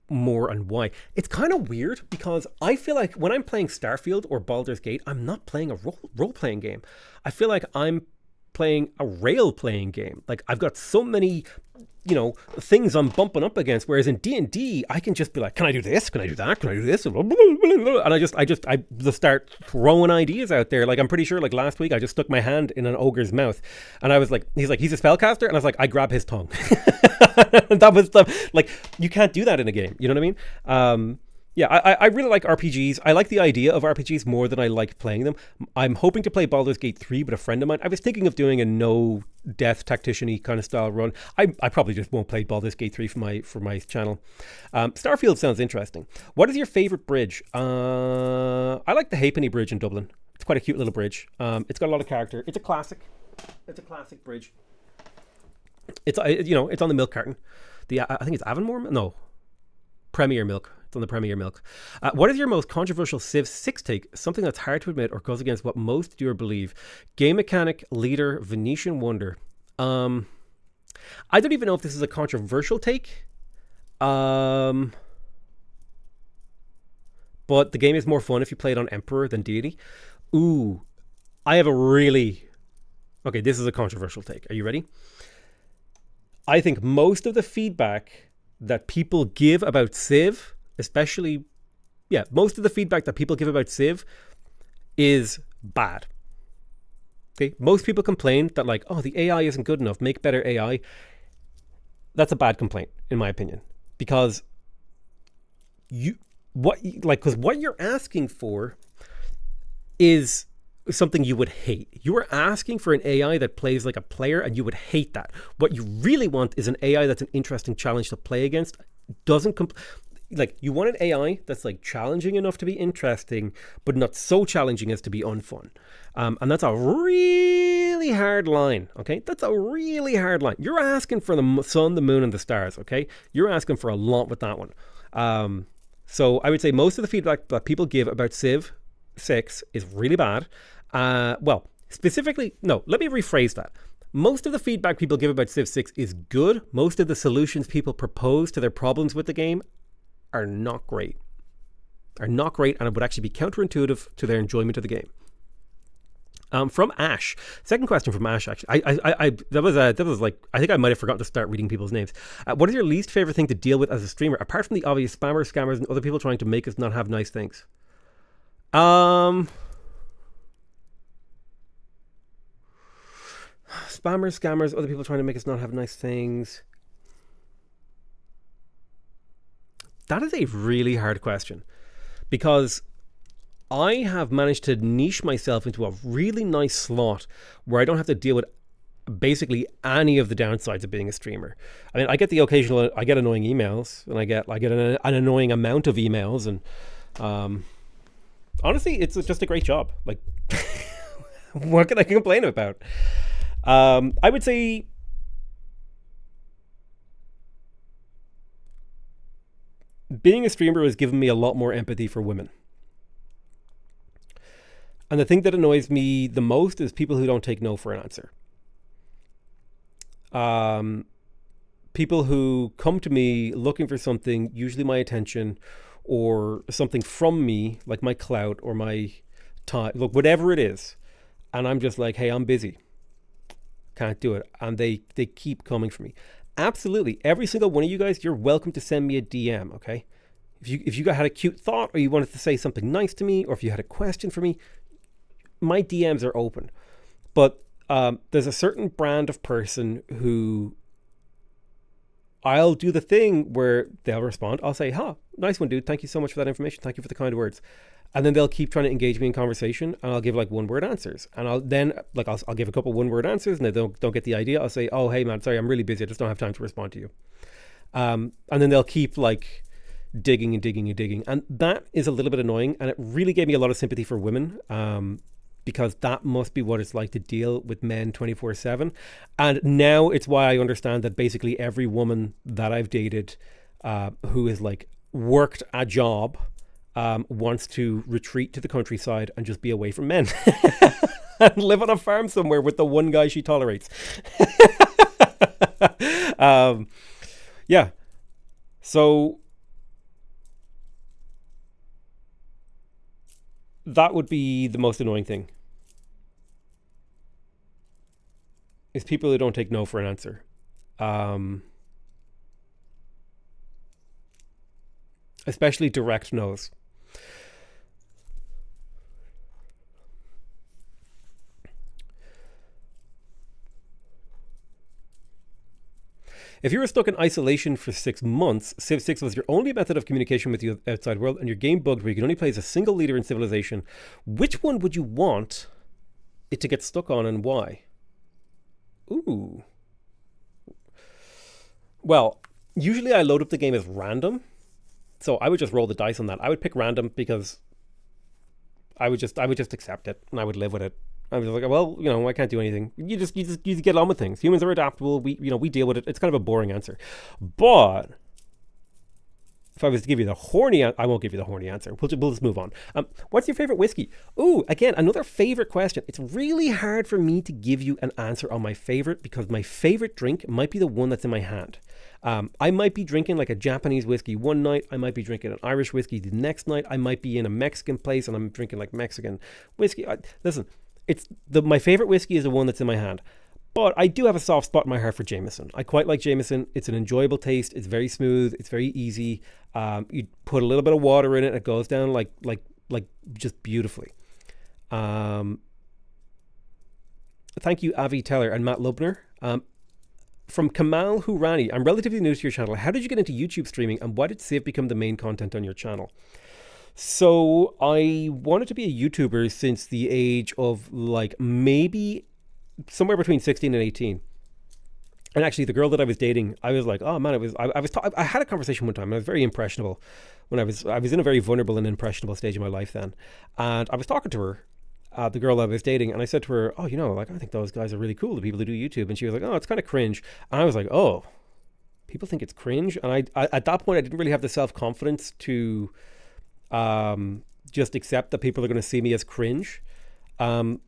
more, and why? It's kind of weird, because I feel like when I'm playing Starfield or Baldur's Gate, I'm not playing a role-playing game. I feel like I'm playing a rail-playing game. Like, I've got so many, you know, things I'm bumping up against, whereas in D&D, I can just be like, can I do this? Can I do that? Can I do this? And I just start throwing ideas out there. Like, I'm pretty sure, like, last week, I just stuck my hand in an ogre's mouth, and I was like, he's a spellcaster, and I was like, I grab his tongue. That was like, you can't do that in a game. You know what I mean? Yeah, I really like RPGs. I like the idea of RPGs more than I like playing them. I'm hoping to play Baldur's Gate 3, but a friend of mine, I was thinking of doing a no death tactician-y kind of style run. I probably just won't play Baldur's Gate 3 for my channel. Starfield sounds interesting. What is your favorite bridge? I like the Halfpenny Bridge in Dublin. It's quite a cute little bridge. It's got a lot of character. It's a classic. It's a classic bridge. It's it's on the milk carton. I think it's Avonmore. No, Premier Milk. It's on the Premier Milk. What is your most controversial Civ 6 take? Something that's hard to admit or goes against what most do or believe. Game mechanic, leader, Venetian wonder. I don't even know if this is a controversial take. But the game is more fun if you play it on Emperor than Deity. Ooh, I have a really... Okay, this is a controversial take. Are you ready? I think most of the feedback that people give about Civ, especially, most of the feedback that people give about Civ is bad. Okay, most people complain that like, oh, the AI isn't good enough, make better AI. That's a bad complaint, in my opinion, because what you're asking for is something you would hate. You are asking for an AI that plays like a player, and you would hate that. What you really want is an AI that's an interesting challenge to play against. You want an AI that's like challenging enough to be interesting, but not so challenging as to be unfun. And that's a really hard line. Okay, that's a really hard line. You're asking for the sun, the moon, and the stars. Okay, you're asking for a lot with that one. So I would say most of the feedback that people give about Civ 6 is really bad. Specifically, no, let me rephrase that. Most of the feedback people give about Civ 6 is good. Most of the solutions people propose to their problems with the game are not great. And it would actually be counterintuitive to their enjoyment of the game. From Ash. Second question from Ash, actually. I think I might have forgotten to start reading people's names. What is your least favorite thing to deal with as a streamer, apart from the obvious spammers, scammers, and other people trying to make us not have nice things? Spammers, scammers, other people trying to make us not have nice things. That is a really hard question, because I have managed to niche myself into a really nice slot where I don't have to deal with basically any of the downsides of being a streamer. I mean, I get annoying emails, and I get an annoying amount of emails, and honestly, it's just a great job. Like, what can I complain about? I would say being a streamer has given me a lot more empathy for women. And the thing that annoys me the most is people who don't take no for an answer. People who come to me looking for something, usually my attention, or something from me, like my clout or my time, look, whatever it is. And I'm just like, hey, I'm busy. Can't do it. And they keep coming for me. Absolutely. Every single one of you guys, you're welcome to send me a DM, okay? If you had a cute thought, or you wanted to say something nice to me, or if you had a question for me, my DMs are open. But there's a certain brand of person who I'll do the thing where they'll respond. I'll say, nice one, dude. Thank you so much for that information. Thank you for the kind words. And then they'll keep trying to engage me in conversation, and I'll give like one-word answers. And I'll give a couple one-word answers, and they don't get the idea. I'll say, oh, hey man, sorry, I'm really busy. I just don't have time to respond to you. And then they'll keep like digging and digging and digging. And that is a little bit annoying. And it really gave me a lot of sympathy for women, because that must be what it's like to deal with men 24/7. And now it's why I understand that basically every woman that I've dated who has like worked a job wants to retreat to the countryside and just be away from men and live on a farm somewhere with the one guy she tolerates. Yeah. So that would be the most annoying thing, is people who don't take no for an answer. Especially direct no's. If you were stuck in isolation for 6 months, Civ 6 was your only method of communication with the outside world, and your game bugged where you could only play as a single leader in civilization, which one would you want it to get stuck on, and why? Ooh. Well, usually I load up the game as random, so I would just roll the dice on that. I would pick random because I would just accept it and I would live with it. I was like, well, I can't do anything. You just get on with things. Humans are adaptable. We deal with it. It's kind of a boring answer. But if I was to give you the horny, I won't give you the horny answer. We'll just move on. What's your favorite whiskey? Ooh, again, another favorite question. It's really hard for me to give you an answer on my favorite because my favorite drink might be the one that's in my hand. I might be drinking like a Japanese whiskey one night. I might be drinking an Irish whiskey the next night. I might be in a Mexican place and I'm drinking like Mexican whiskey. Listen, my favorite whiskey is the one that's in my hand. But I do have a soft spot in my heart for Jameson. I quite like Jameson. It's an enjoyable taste. It's very smooth. It's very easy. You put a little bit of water in it. It goes down like just beautifully. Thank you, Avi Teller and Matt Lubner. From Kamal Hurani, I'm relatively new to your channel. How did you get into YouTube streaming, and why did Civ become the main content on your channel? So I wanted to be a YouTuber since the age of like maybe somewhere between 16 and 18. And actually the girl that I was dating, I was like, oh man, I had a conversation one time and I was very impressionable when I was in a very vulnerable and impressionable stage of my life then. And I was talking to her, the girl I was dating, and I said to her, oh, I think those guys are really cool, the people who do YouTube. And she was like, oh, it's kind of cringe. And I was like, oh, people think it's cringe? And I at that point, I didn't really have the self-confidence to just accept that people are going to see me as cringe. And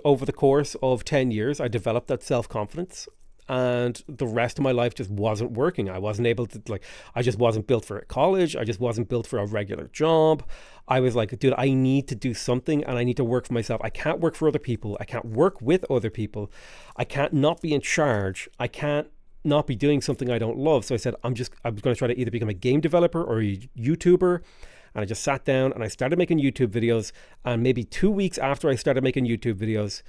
over the course of 10 years, I developed that self-confidence, and the rest of my life just wasn't working. I wasn't able to, I just wasn't built for college. I just wasn't built for a regular job. I was like, dude, I need to do something and I need to work for myself. I can't work for other people. I can't work with other people. I can't not be in charge. I can't not be doing something I don't love. So I said, I was going to try to either become a game developer or a YouTuber. And I just sat down and I started making YouTube videos. And maybe 2 weeks after I started making YouTube videos,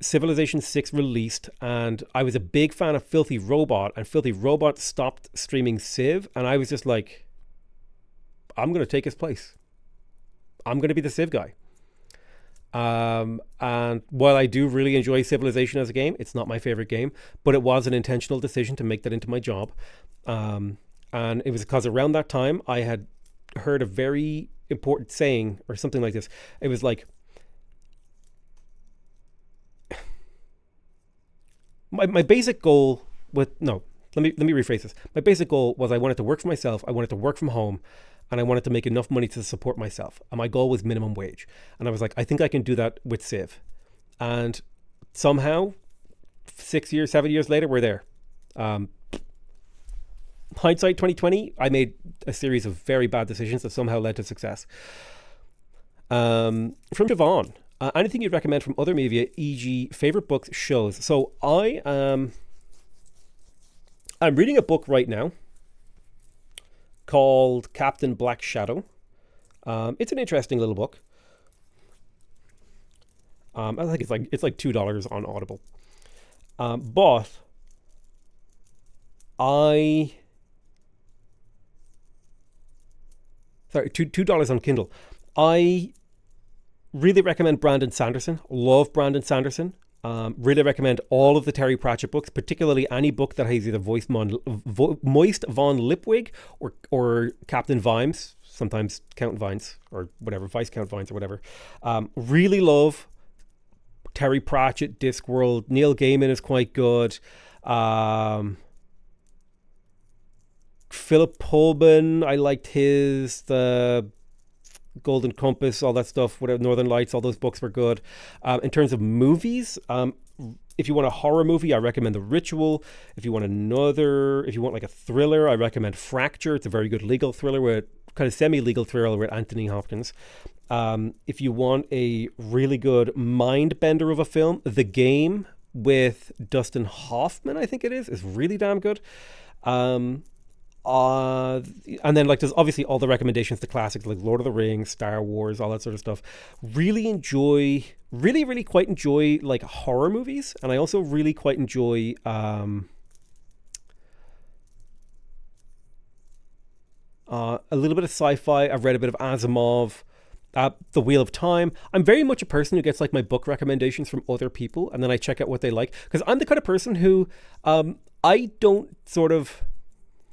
Civilization 6 released. And I was a big fan of Filthy Robot. And Filthy Robot stopped streaming Civ. And I was just like, I'm going to take his place. I'm going to be the Civ guy. And while I do really enjoy Civilization as a game, it's not my favorite game. But it was an intentional decision to make that into my job. And it was because around that time, I had heard a very important saying or something like this. It was like, my basic goal let me rephrase this. My basic goal was I wanted to work for myself. I wanted to work from home, and I wanted to make enough money to support myself. And my goal was minimum wage. And I was like, I think I can do that with Civ. And somehow 7 years later, we're there. Hindsight 2020, I made a series of very bad decisions that somehow led to success. From Javon, anything you'd recommend from other media, e.g. favorite books, shows? So I'm reading a book right now called Captain Black Shadow. It's an interesting little book. I think it's like $2 on Audible. But $2 on Kindle. I really recommend Brandon Sanderson. Love Brandon Sanderson. Really recommend all of the Terry Pratchett books, particularly any book that has either Moist von Lipwig or Captain Vimes, sometimes Count Vines or whatever, Viscount Vines or whatever. Really love Terry Pratchett, Discworld. Neil Gaiman is quite good. Philip Pullman, I liked the Golden Compass, all that stuff, whatever, Northern Lights, all those books were good. In terms of movies, if you want a horror movie, I recommend The Ritual. If you want like a thriller, I recommend Fracture. It's a very good legal thriller, kind of semi-legal thriller with Anthony Hopkins. If you want a really good mind bender of a film, The Game with Dustin Hoffman, I think it is really damn good. And then there's obviously all the recommendations, the classics like Lord of the Rings, Star Wars, all that sort of stuff. Really quite enjoy like horror movies, and I also really quite enjoy a little bit of sci-fi. I've read a bit of Asimov, The Wheel of Time. I'm very much a person who gets like my book recommendations from other people, and then I check out what they like, because I'm the kind of person who I don't sort of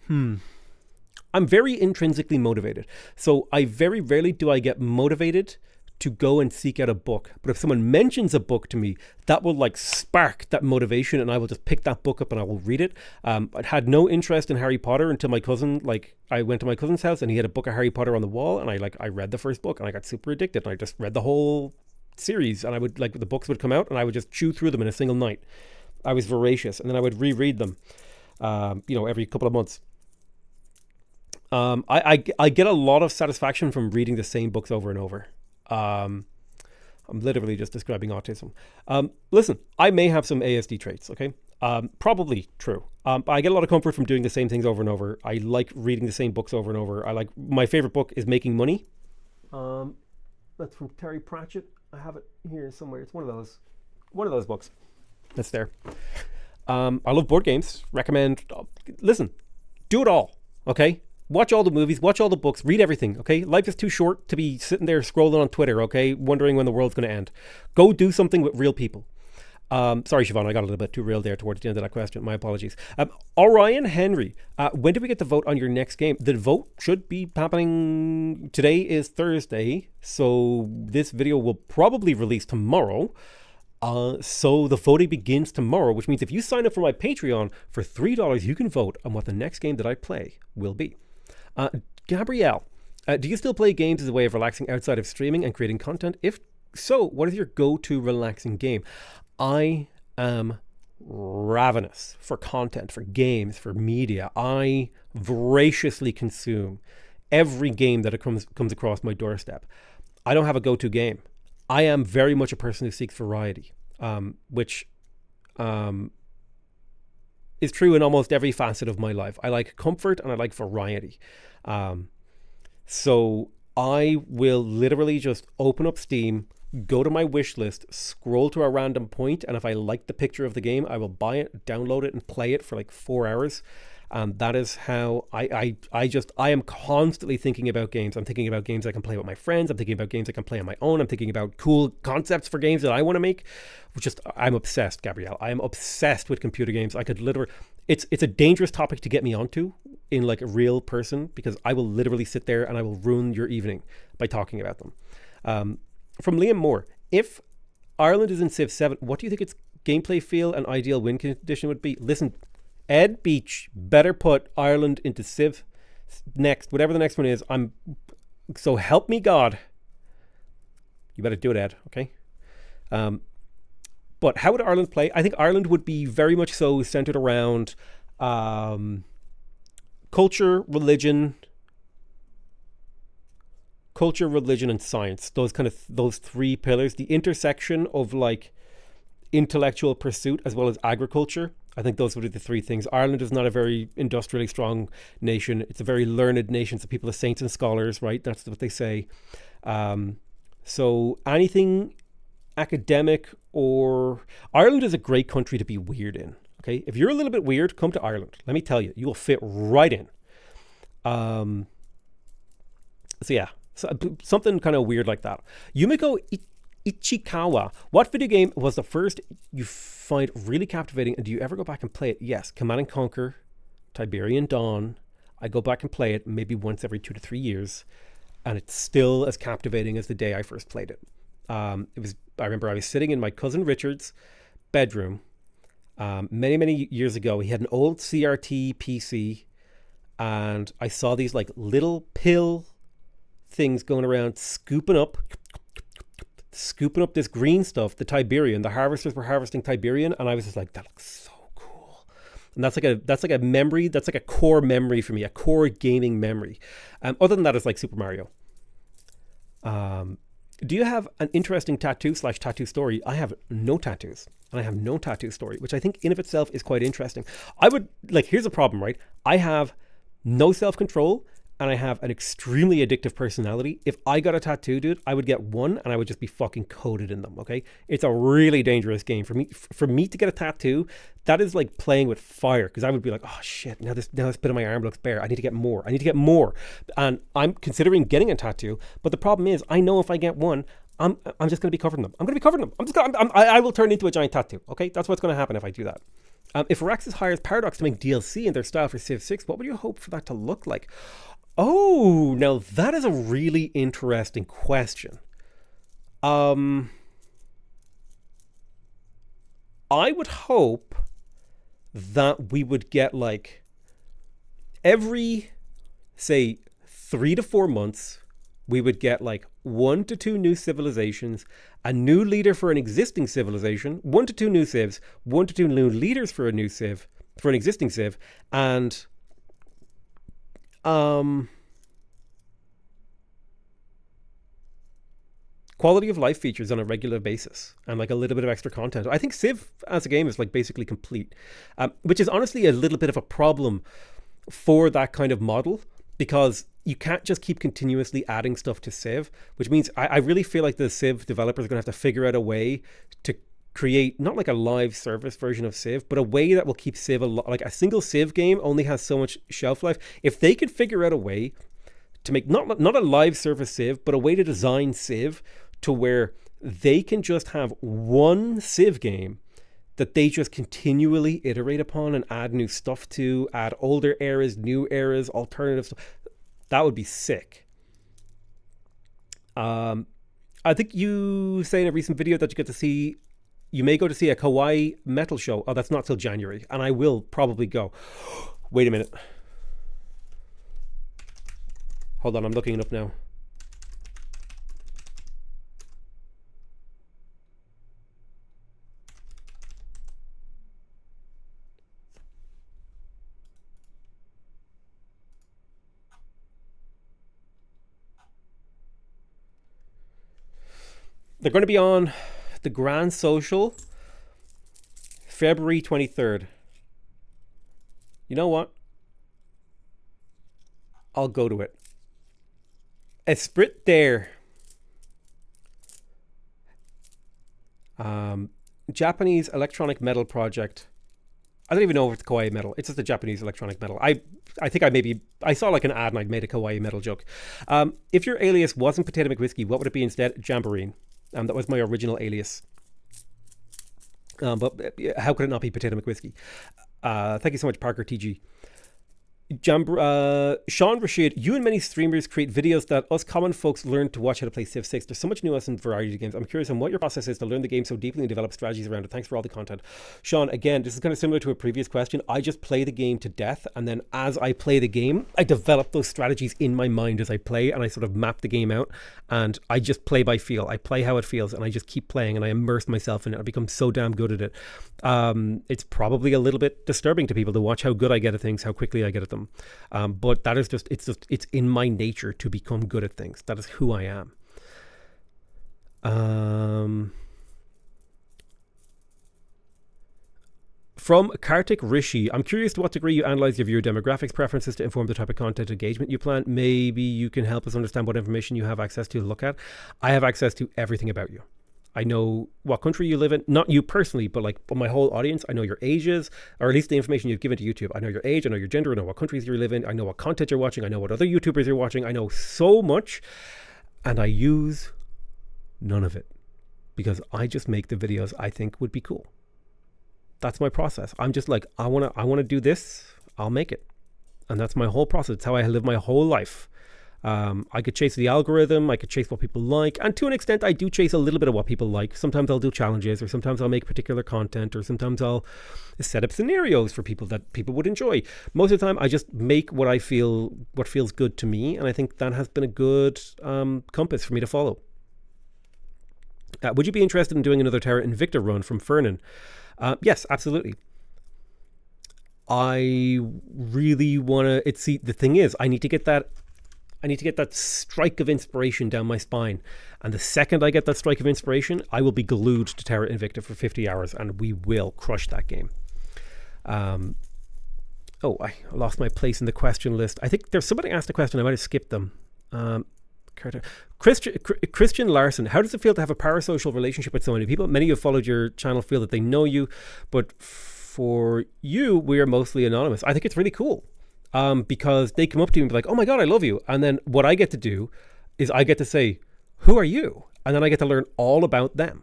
I'm very intrinsically motivated. So I very rarely do I get motivated to go and seek out a book. But if someone mentions a book to me, that will like spark that motivation, and I will just pick that book up and I will read it. I had no interest in Harry Potter until my cousin, like I went to my cousin's house and he had a book of Harry Potter on the wall, and I read the first book and I got super addicted, and I just read the whole series, and I would like, the books would come out and I would just chew through them in a single night. I was voracious, and then I would reread them, every couple of months. I get a lot of satisfaction from reading the same books over and over. I'm literally just describing autism. Listen, I may have some ASD traits, okay? Probably true. I get a lot of comfort from doing the same things over and over. I like reading the same books over and over. My favorite book is Making Money. That's from Terry Pratchett. I have it here somewhere. It's one of those books. That's there. I love board games. Recommend. Listen, do it all, okay? Watch all the movies, watch all the books, read everything, okay? Life is too short to be sitting there scrolling on Twitter, okay? Wondering when the world's going to end. Go do something with real people. Sorry, Siobhan, I got a little bit too real there towards the end of that question. My apologies. Orion Henry, when do we get to vote on your next game? The vote should be happening. Today is Thursday, so this video will probably release tomorrow. So the voting begins tomorrow, which means if you sign up for my Patreon for $3, you can vote on what the next game that I play will be. Gabrielle, do you still play games as a way of relaxing outside of streaming and creating content? If so, what is your go-to relaxing game? I am ravenous for content, for games, for media. I voraciously consume every game that comes across my doorstep. I don't have a go-to game. I am very much a person who seeks variety, which is true in almost every facet of my life. I like comfort and I like variety. So I will literally just open up Steam, go to my wish list, scroll to a random point, and if I like the picture of the game, I will buy it, download it, and play it for like 4 hours. That is how I am constantly thinking about games. I'm thinking about games I can play with my friends. I'm thinking about games I can play on my own. I'm thinking about cool concepts for games that I want to make. I'm obsessed, Gabrielle. I am obsessed with computer games. I could literally, it's a dangerous topic to get me onto in like a real person, because I will literally sit there and I will ruin your evening by talking about them. From Liam Moore, if Ireland is in Civ 7, what do you think its gameplay feel and ideal win condition would be? Listen, Ed Beach better put Ireland into Civ next, whatever the next one is. So help me God. You better do it, Ed, okay? But how would Ireland play? I think Ireland would be very much so centered around culture, religion, and science. Those three pillars. The intersection of like intellectual pursuit as well as agriculture. I think those would be the three things. Ireland is not a very industrially strong nation. It's a very learned nation. It's a people of saints and scholars, right? That's what they say. So anything academic or... Ireland is a great country to be weird in, okay? If you're a little bit weird, come to Ireland. Let me tell you, you will fit right in. So yeah, something kind of weird like that. Yumiko Ichikawa, what video game was the first you find really captivating, and do you ever go back and play it? Yes, Command & Conquer, Tiberian Dawn. I go back and play it maybe once every 2 to 3 years, and it's still as captivating as the day I first played it. I remember I was sitting in my cousin Richard's bedroom many years ago. He had an old CRT PC, and I saw these like little pill things going around scooping up this green stuff, the Tiberian. The harvesters were harvesting Tiberian, and I was just like, that looks so cool. And that's like a memory, that's like a core memory for me, a core gaming memory. Other than that, it's like Super Mario. Do you have an interesting tattoo story? I have no tattoos, and I have no tattoo story, which I think in of itself is quite interesting. Here's a problem, right? I have no self-control, and I have an extremely addictive personality. If I got a tattoo, dude, I would get one and I would just be fucking coated in them, okay? It's a really dangerous game. For me to get a tattoo, that is like playing with fire, because I would be like, oh shit, now this bit of my arm looks bare. I need to get more. And I'm considering getting a tattoo, but the problem is, I know if I get one, I'm just going to be covering them. I will turn into a giant tattoo, okay? That's what's going to happen if I do that. If Firaxis hires Paradox to make DLC in their style for Civ 6, what would you hope for that to look like? Oh, now that is a really interesting question. I would hope that we would get like every, say, 3 to 4 months, we would get like 1 to 2 new civilizations, a new leader for an existing civilization, 1 to 2 new civs, 1 to 2 new leaders for a new civ, for an existing civ, and quality of life features on a regular basis, and like a little bit of extra content. I think Civ as a game is like basically complete, which is honestly a little bit of a problem for that kind of model, because you can't just keep continuously adding stuff to Civ, which means I really feel like the Civ developers are going to have to figure out a way to create not like a live service version of Civ, but a way that will keep Civ like a single Civ game only has so much shelf life. If they could figure out a way to make not a live service Civ, but a way to design Civ to where they can just have one Civ game that they just continually iterate upon and add new stuff to, add older eras, new eras, alternative stuff. That would be sick. I think you say in a recent video that you may go to see a kawaii metal show. Oh, that's not till January, and I will probably go. Wait a minute. Hold on, I'm looking it up now. They're going to be on the Grand Social February 23rd. You know what? I'll go to it. Esprit there. Japanese electronic metal project. I don't even know if it's kawaii metal. It's just a Japanese electronic metal. I think I saw like an ad and I made a kawaii metal joke. If your alias wasn't Potato McWhiskey, what would it be instead? Jamboree. That was my original alias. But how could it not be Potato McWhiskey? Thank you so much, Parker TG. Sean Rashid, you and many streamers create videos that us common folks learn to watch how to play Civ 6. There's so much nuance and variety to games. I'm curious on what your process is to learn the game so deeply and develop strategies around it. Thanks for all the content. Sean, again, this is kind of similar to a previous question. I just play the game to death, and then as I play the game, I develop those strategies in my mind as I play, and I sort of map the game out, and I just play by feel. I play how it feels, and I just keep playing, and I immerse myself in it. I become so damn good at it. It's probably a little bit disturbing to people to watch how good I get at things, how quickly I get at them. But that is it's in my nature to become good at things. That is who I am. From Kartik Rishi, I'm curious to what degree you analyze your viewer demographics preferences to inform the type of content engagement you plan. Maybe you can help us understand what information you have access to look at. I have access to everything about you. I know what country you live in, not you personally, but like my whole audience. I know your ages, or at least the information you've given to YouTube. I know your age, I know your gender, I know what countries you live in, I know what content you're watching, I know what other YouTubers you're watching. I know so much, and I use none of it because I just make the videos I think would be cool. That's my process. I'm just like, I want to do this, I'll make it. And that's my whole process. It's how I live my whole life. I could chase the algorithm, I could chase what people like, and to an extent I do chase a little bit of what people like. Sometimes I'll do challenges, or sometimes I'll make particular content, or sometimes I'll set up scenarios for people that people would enjoy. Most of the time I just make what feels good to me, and I think that has been a good compass for me to follow. Would you be interested in doing another Terra Invicta run from Fernan? Yes, absolutely. I really want to. See, the thing is, I need to get that strike of inspiration down my spine. And the second I get that strike of inspiration, I will be glued to Terra Invicta for 50 hours, and we will crush that game. Oh, I lost my place in the question list. I think there's somebody asked a question. I might have skipped them. Christian Larson, how does it feel to have a parasocial relationship with so many people? Many who have followed your channel feel that they know you, but for you, we are mostly anonymous. I think it's really cool because they come up to you and be like, oh my God, I love you. And then what I get to do is I get to say, who are you? And then I get to learn all about them,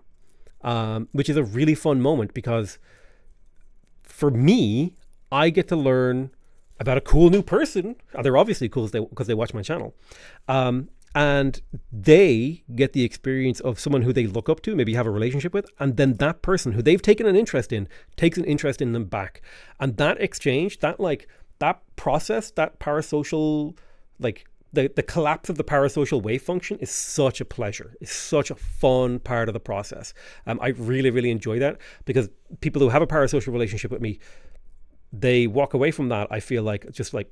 which is a really fun moment because for me, I get to learn about a cool new person. They're obviously cool because they watch my channel. And they get the experience of someone who they look up to, maybe have a relationship with, and then that person who they've taken an interest in takes an interest in them back. And that exchange, that process, that parasocial, like the collapse of the parasocial wave function is such a pleasure. It's such a fun part of the process. I really, really enjoy that because people who have a parasocial relationship with me, they walk away from that, I feel like, just like,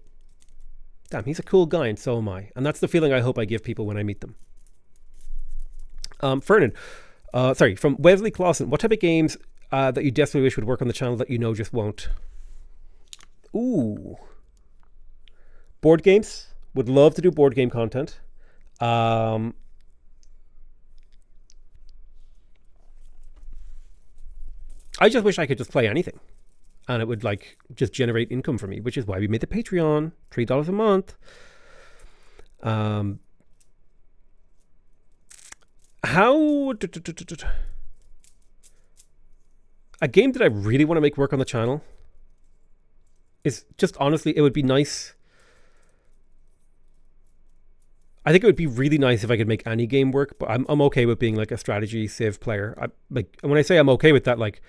damn, he's a cool guy and so am I. And that's the feeling I hope I give people when I meet them. Fernan, from Wesley Clausen, what type of games that you desperately wish would work on the channel that you know just won't? Ooh. Board games. Would love to do board game content. I just wish I could just play anything. And it would like just generate income for me, which is why we made the Patreon, $3 a month. A game that I really want to make work on the channel is just honestly, it would be nice. I think it would be really nice if I could make any game work, but I'm okay with being like a strategy Civ player. When I say I'm okay with that, like,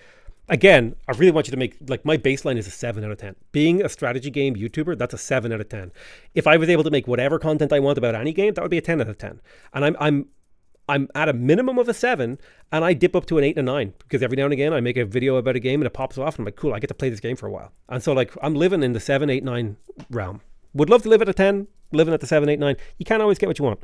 again, I really want you to make, like, my baseline is a 7 out of 10. Being a strategy game YouTuber, that's a 7 out of 10. If I was able to make whatever content I want about any game, that would be a 10 out of 10. And I'm at a minimum of a 7, and I dip up to an 8 and a 9 because every now and again I make a video about a game and it pops off and I'm like, cool, I get to play this game for a while. And so like I'm living in the 7, 8, 9 realm. Would love to live at a 10, living at the 7, 8, 9. You can't always get what you want.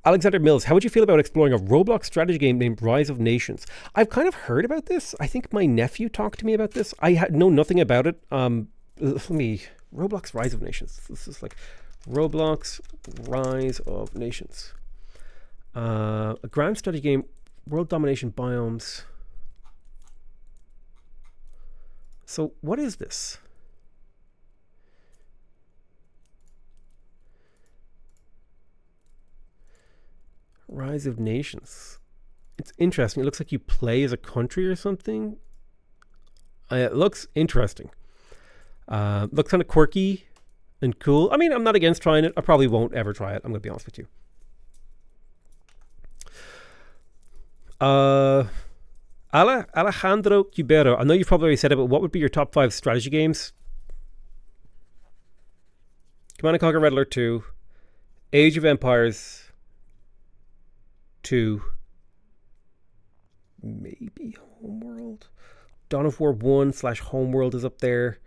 Alexander Mills, how would you feel about exploring a Roblox strategy game named Rise of Nations? I've kind of heard about this. I think my nephew talked to me about this. I know nothing about it. Roblox Rise of Nations. This is like Roblox Rise of Nations. A grand strategy game, world domination biomes. So what is this? Rise of Nations. It's interesting. It looks like you play as a country or something. It looks interesting. Looks kind of quirky and cool. I mean, I'm not against trying it. I probably won't ever try it. I'm going to be honest with you. Alejandro Cubero. I know you've probably already said it, but what would be your top 5 strategy games? Command & Conquer Red Alert 2. Age of Empires 2, maybe Homeworld. Dawn of War 1/Homeworld is up there.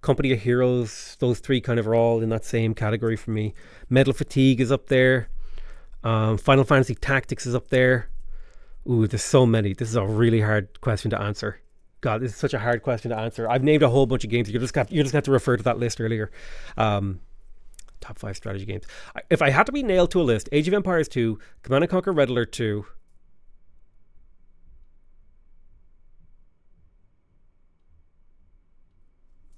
Company of Heroes, those 3 kind of are all in that same category for me. Metal Fatigue is up there. Final Fantasy Tactics is up there. Ooh, there's so many. This is a really hard question to answer. God, this is such a hard question to answer. I've named a whole bunch of games. You just have to refer to that list earlier. Top 5 strategy games. If I had to be nailed to a list, Age of Empires 2, Command & Conquer Red Alert 2.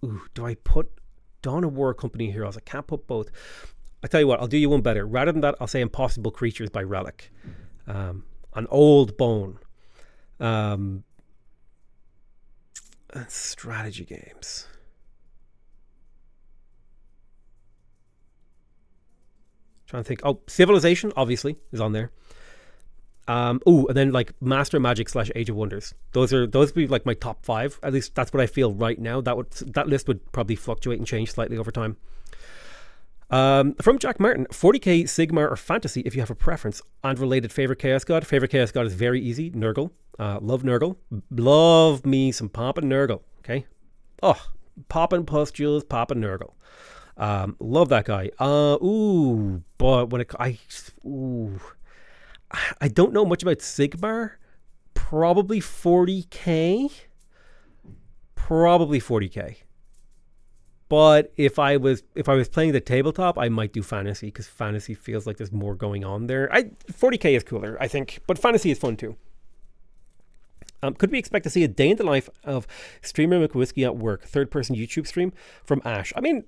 Ooh, do I put Dawn of War, Company of Heroes? I can't put both. I tell you what, I'll do you one better. Rather than that, I'll say Impossible Creatures by Relic. An old bone. Strategy games. Trying to think. Oh, Civilization obviously is on there. And then like Master Magic / Age of Wonders. Those would be like my top 5. At least that's what I feel right now. That list would probably fluctuate and change slightly over time. From Jack Martin, 40k, Sigmar, or Fantasy if you have a preference. And related favorite Chaos God. Favorite Chaos God is very easy. Nurgle. Love Nurgle. Love me some poppin' Nurgle. Okay. Oh, poppin' pustules, poppin' Nurgle. Love that guy. But when I don't know much about Sigmar. Probably 40k. probably 40k. But if I was playing the tabletop, I might do fantasy, because fantasy feels like there's more going on there. 40k is cooler, I think, but fantasy is fun too. Could we expect to see a day in the life of streamer McWhiskey at work, third-person YouTube stream from Ash? I mean,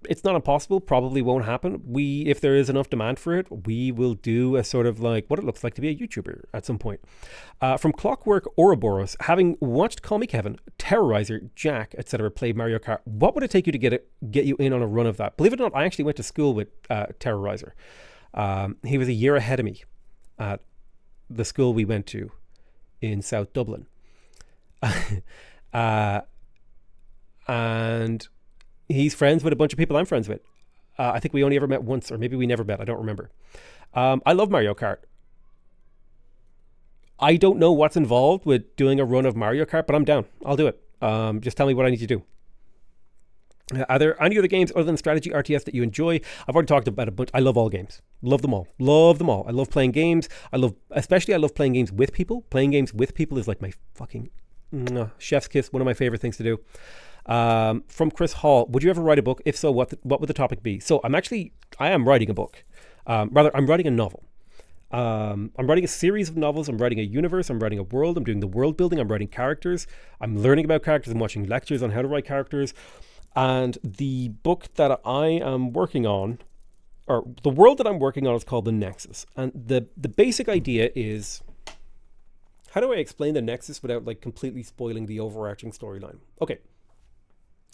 it's not impossible. Probably won't happen. If there is enough demand for it, we will do a sort of like what it looks like to be a YouTuber at some point. From Clockwork Ouroboros, having watched Call Me Kevin, Terrorizer, Jack, etc. play Mario Kart, what would it take you to get you in on a run of that? Believe it or not, I actually went to school with Terrorizer. He was a year ahead of me at the school we went to in South Dublin. And he's friends with a bunch of people I'm friends with. I think we only ever met once, or maybe we never met. I don't remember. I love Mario Kart. I don't know what's involved with doing a run of Mario Kart, but I'm down. I'll do it. Just tell me what I need to do. Are there any other games other than strategy RTS that you enjoy? I've already talked about a bunch. I love all games. Love them all. Love them all. I love playing games. I love playing games with people. Playing games with people is like my fucking chef's kiss. One of my favorite things to do. From Chris Hall, would you ever write a book? If so, what would the topic be? So I am writing a book. I'm writing a novel. I'm writing a series of novels. I'm writing a universe. I'm writing a world. I'm doing the world building. I'm writing characters. I'm learning about characters. I'm watching lectures on how to write characters. And the book that I am working on, or the world that I'm working on, is called The Nexus. And the basic idea is, how do I explain The Nexus without like completely spoiling the overarching storyline? Okay.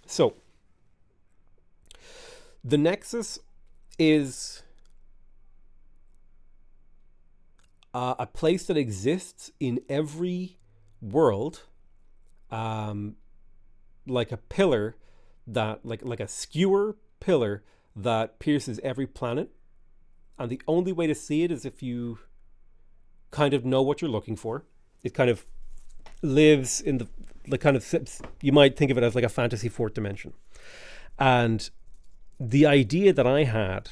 So, The Nexus is a place that exists in every world, like a pillar that, like a skewer pillar that pierces every planet. And the only way to see it is if you kind of know what you're looking for. It kind of lives in you might think of it as like a fantasy fourth dimension. And the idea that I had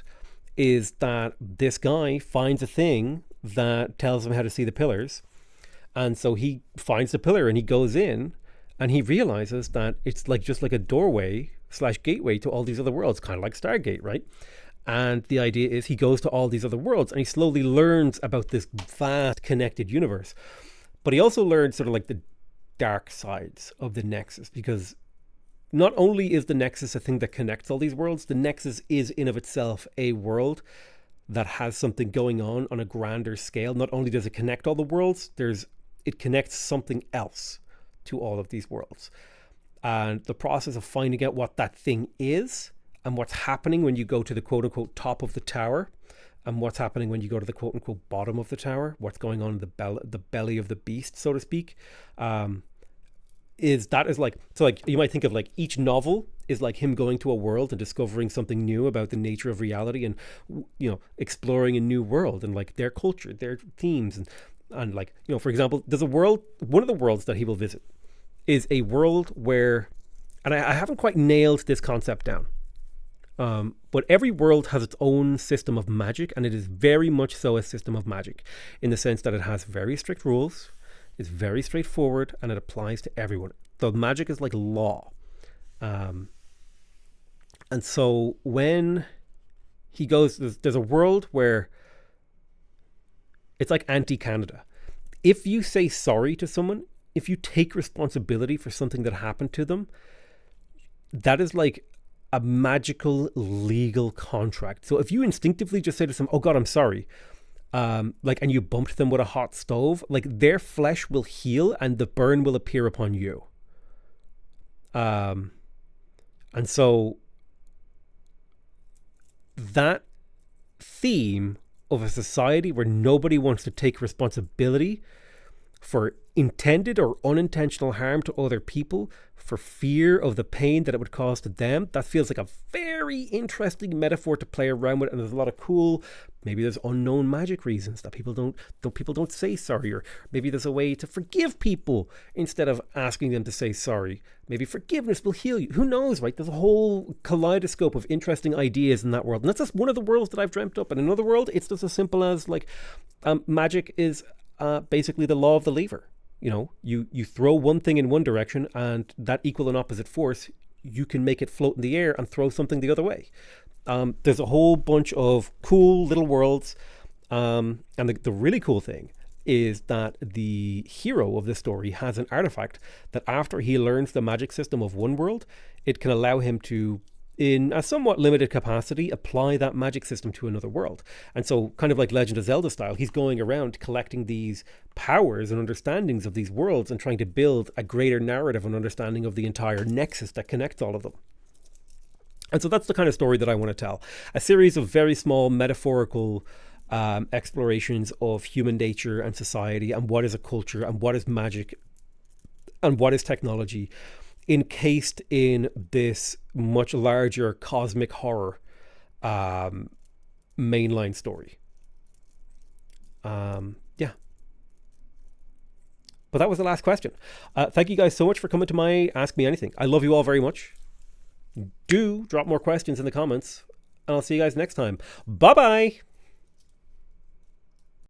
is that this guy finds a thing that tells him how to see the pillars. And so he finds the pillar and he goes in and he realizes that it's like just like a doorway / gateway to all these other worlds, kind of like Stargate, right? And the idea is he goes to all these other worlds and he slowly learns about this vast connected universe. But he also learns sort of like the dark sides of the Nexus, because not only is the Nexus a thing that connects all these worlds, the Nexus is in of itself a world that has something going on a grander scale. Not only does it connect all the worlds, it connects something else to all of these worlds. And the process of finding out what that thing is and what's happening when you go to the quote-unquote top of the tower and what's happening when you go to the quote-unquote bottom of the tower, what's going on in the belly of the beast, so to speak, is like, so like you might think of like each novel is like him going to a world and discovering something new about the nature of reality and, you know, exploring a new world and like their culture, their themes. And like, you know, for example, there's a world, one of the worlds that he will visit is a world where, and I haven't quite nailed this concept down, but every world has its own system of magic, and it is very much so a system of magic in the sense that it has very strict rules, it's very straightforward, and it applies to everyone. The magic is like law. And so when he goes, there's a world where it's like anti-Canada. If you say sorry to someone, if you take responsibility for something that happened to them, that is like a magical legal contract. So if you instinctively just say to someone, oh God, I'm sorry, and you bumped them with a hot stove, like their flesh will heal and the burn will appear upon you. And so that theme of a society where nobody wants to take responsibility for intended or unintentional harm to other people, for fear of the pain that it would cause to them, that feels like a very interesting metaphor to play around with. And there's a lot of cool, maybe there's unknown magic reasons that people don't say sorry, or maybe there's a way to forgive people instead of asking them to say sorry. Maybe forgiveness will heal you. Who knows, right? There's a whole kaleidoscope of interesting ideas in that world. And that's just one of the worlds that I've dreamt up. In another world, it's just as simple as like magic is basically the law of the lever. You know, you throw one thing in one direction and that equal and opposite force, you can make it float in the air and throw something the other way. There's a whole bunch of cool little worlds. And the really cool thing is that the hero of this story has an artifact that after he learns the magic system of one world, it can allow him to, in a somewhat limited capacity, apply that magic system to another world. And so, kind of like Legend of Zelda style, he's going around collecting these powers and understandings of these worlds and trying to build a greater narrative and understanding of the entire nexus that connects all of them. And so that's the kind of story that I want to tell. A series of very small metaphorical explorations of human nature and society, and what is a culture, and what is magic, and what is technology, encased in this much larger cosmic horror mainline story. Yeah. But that was the last question. Thank you guys so much for coming to my Ask Me Anything. I love you all very much. Do drop more questions in the comments, and I'll see you guys next time. Bye-bye!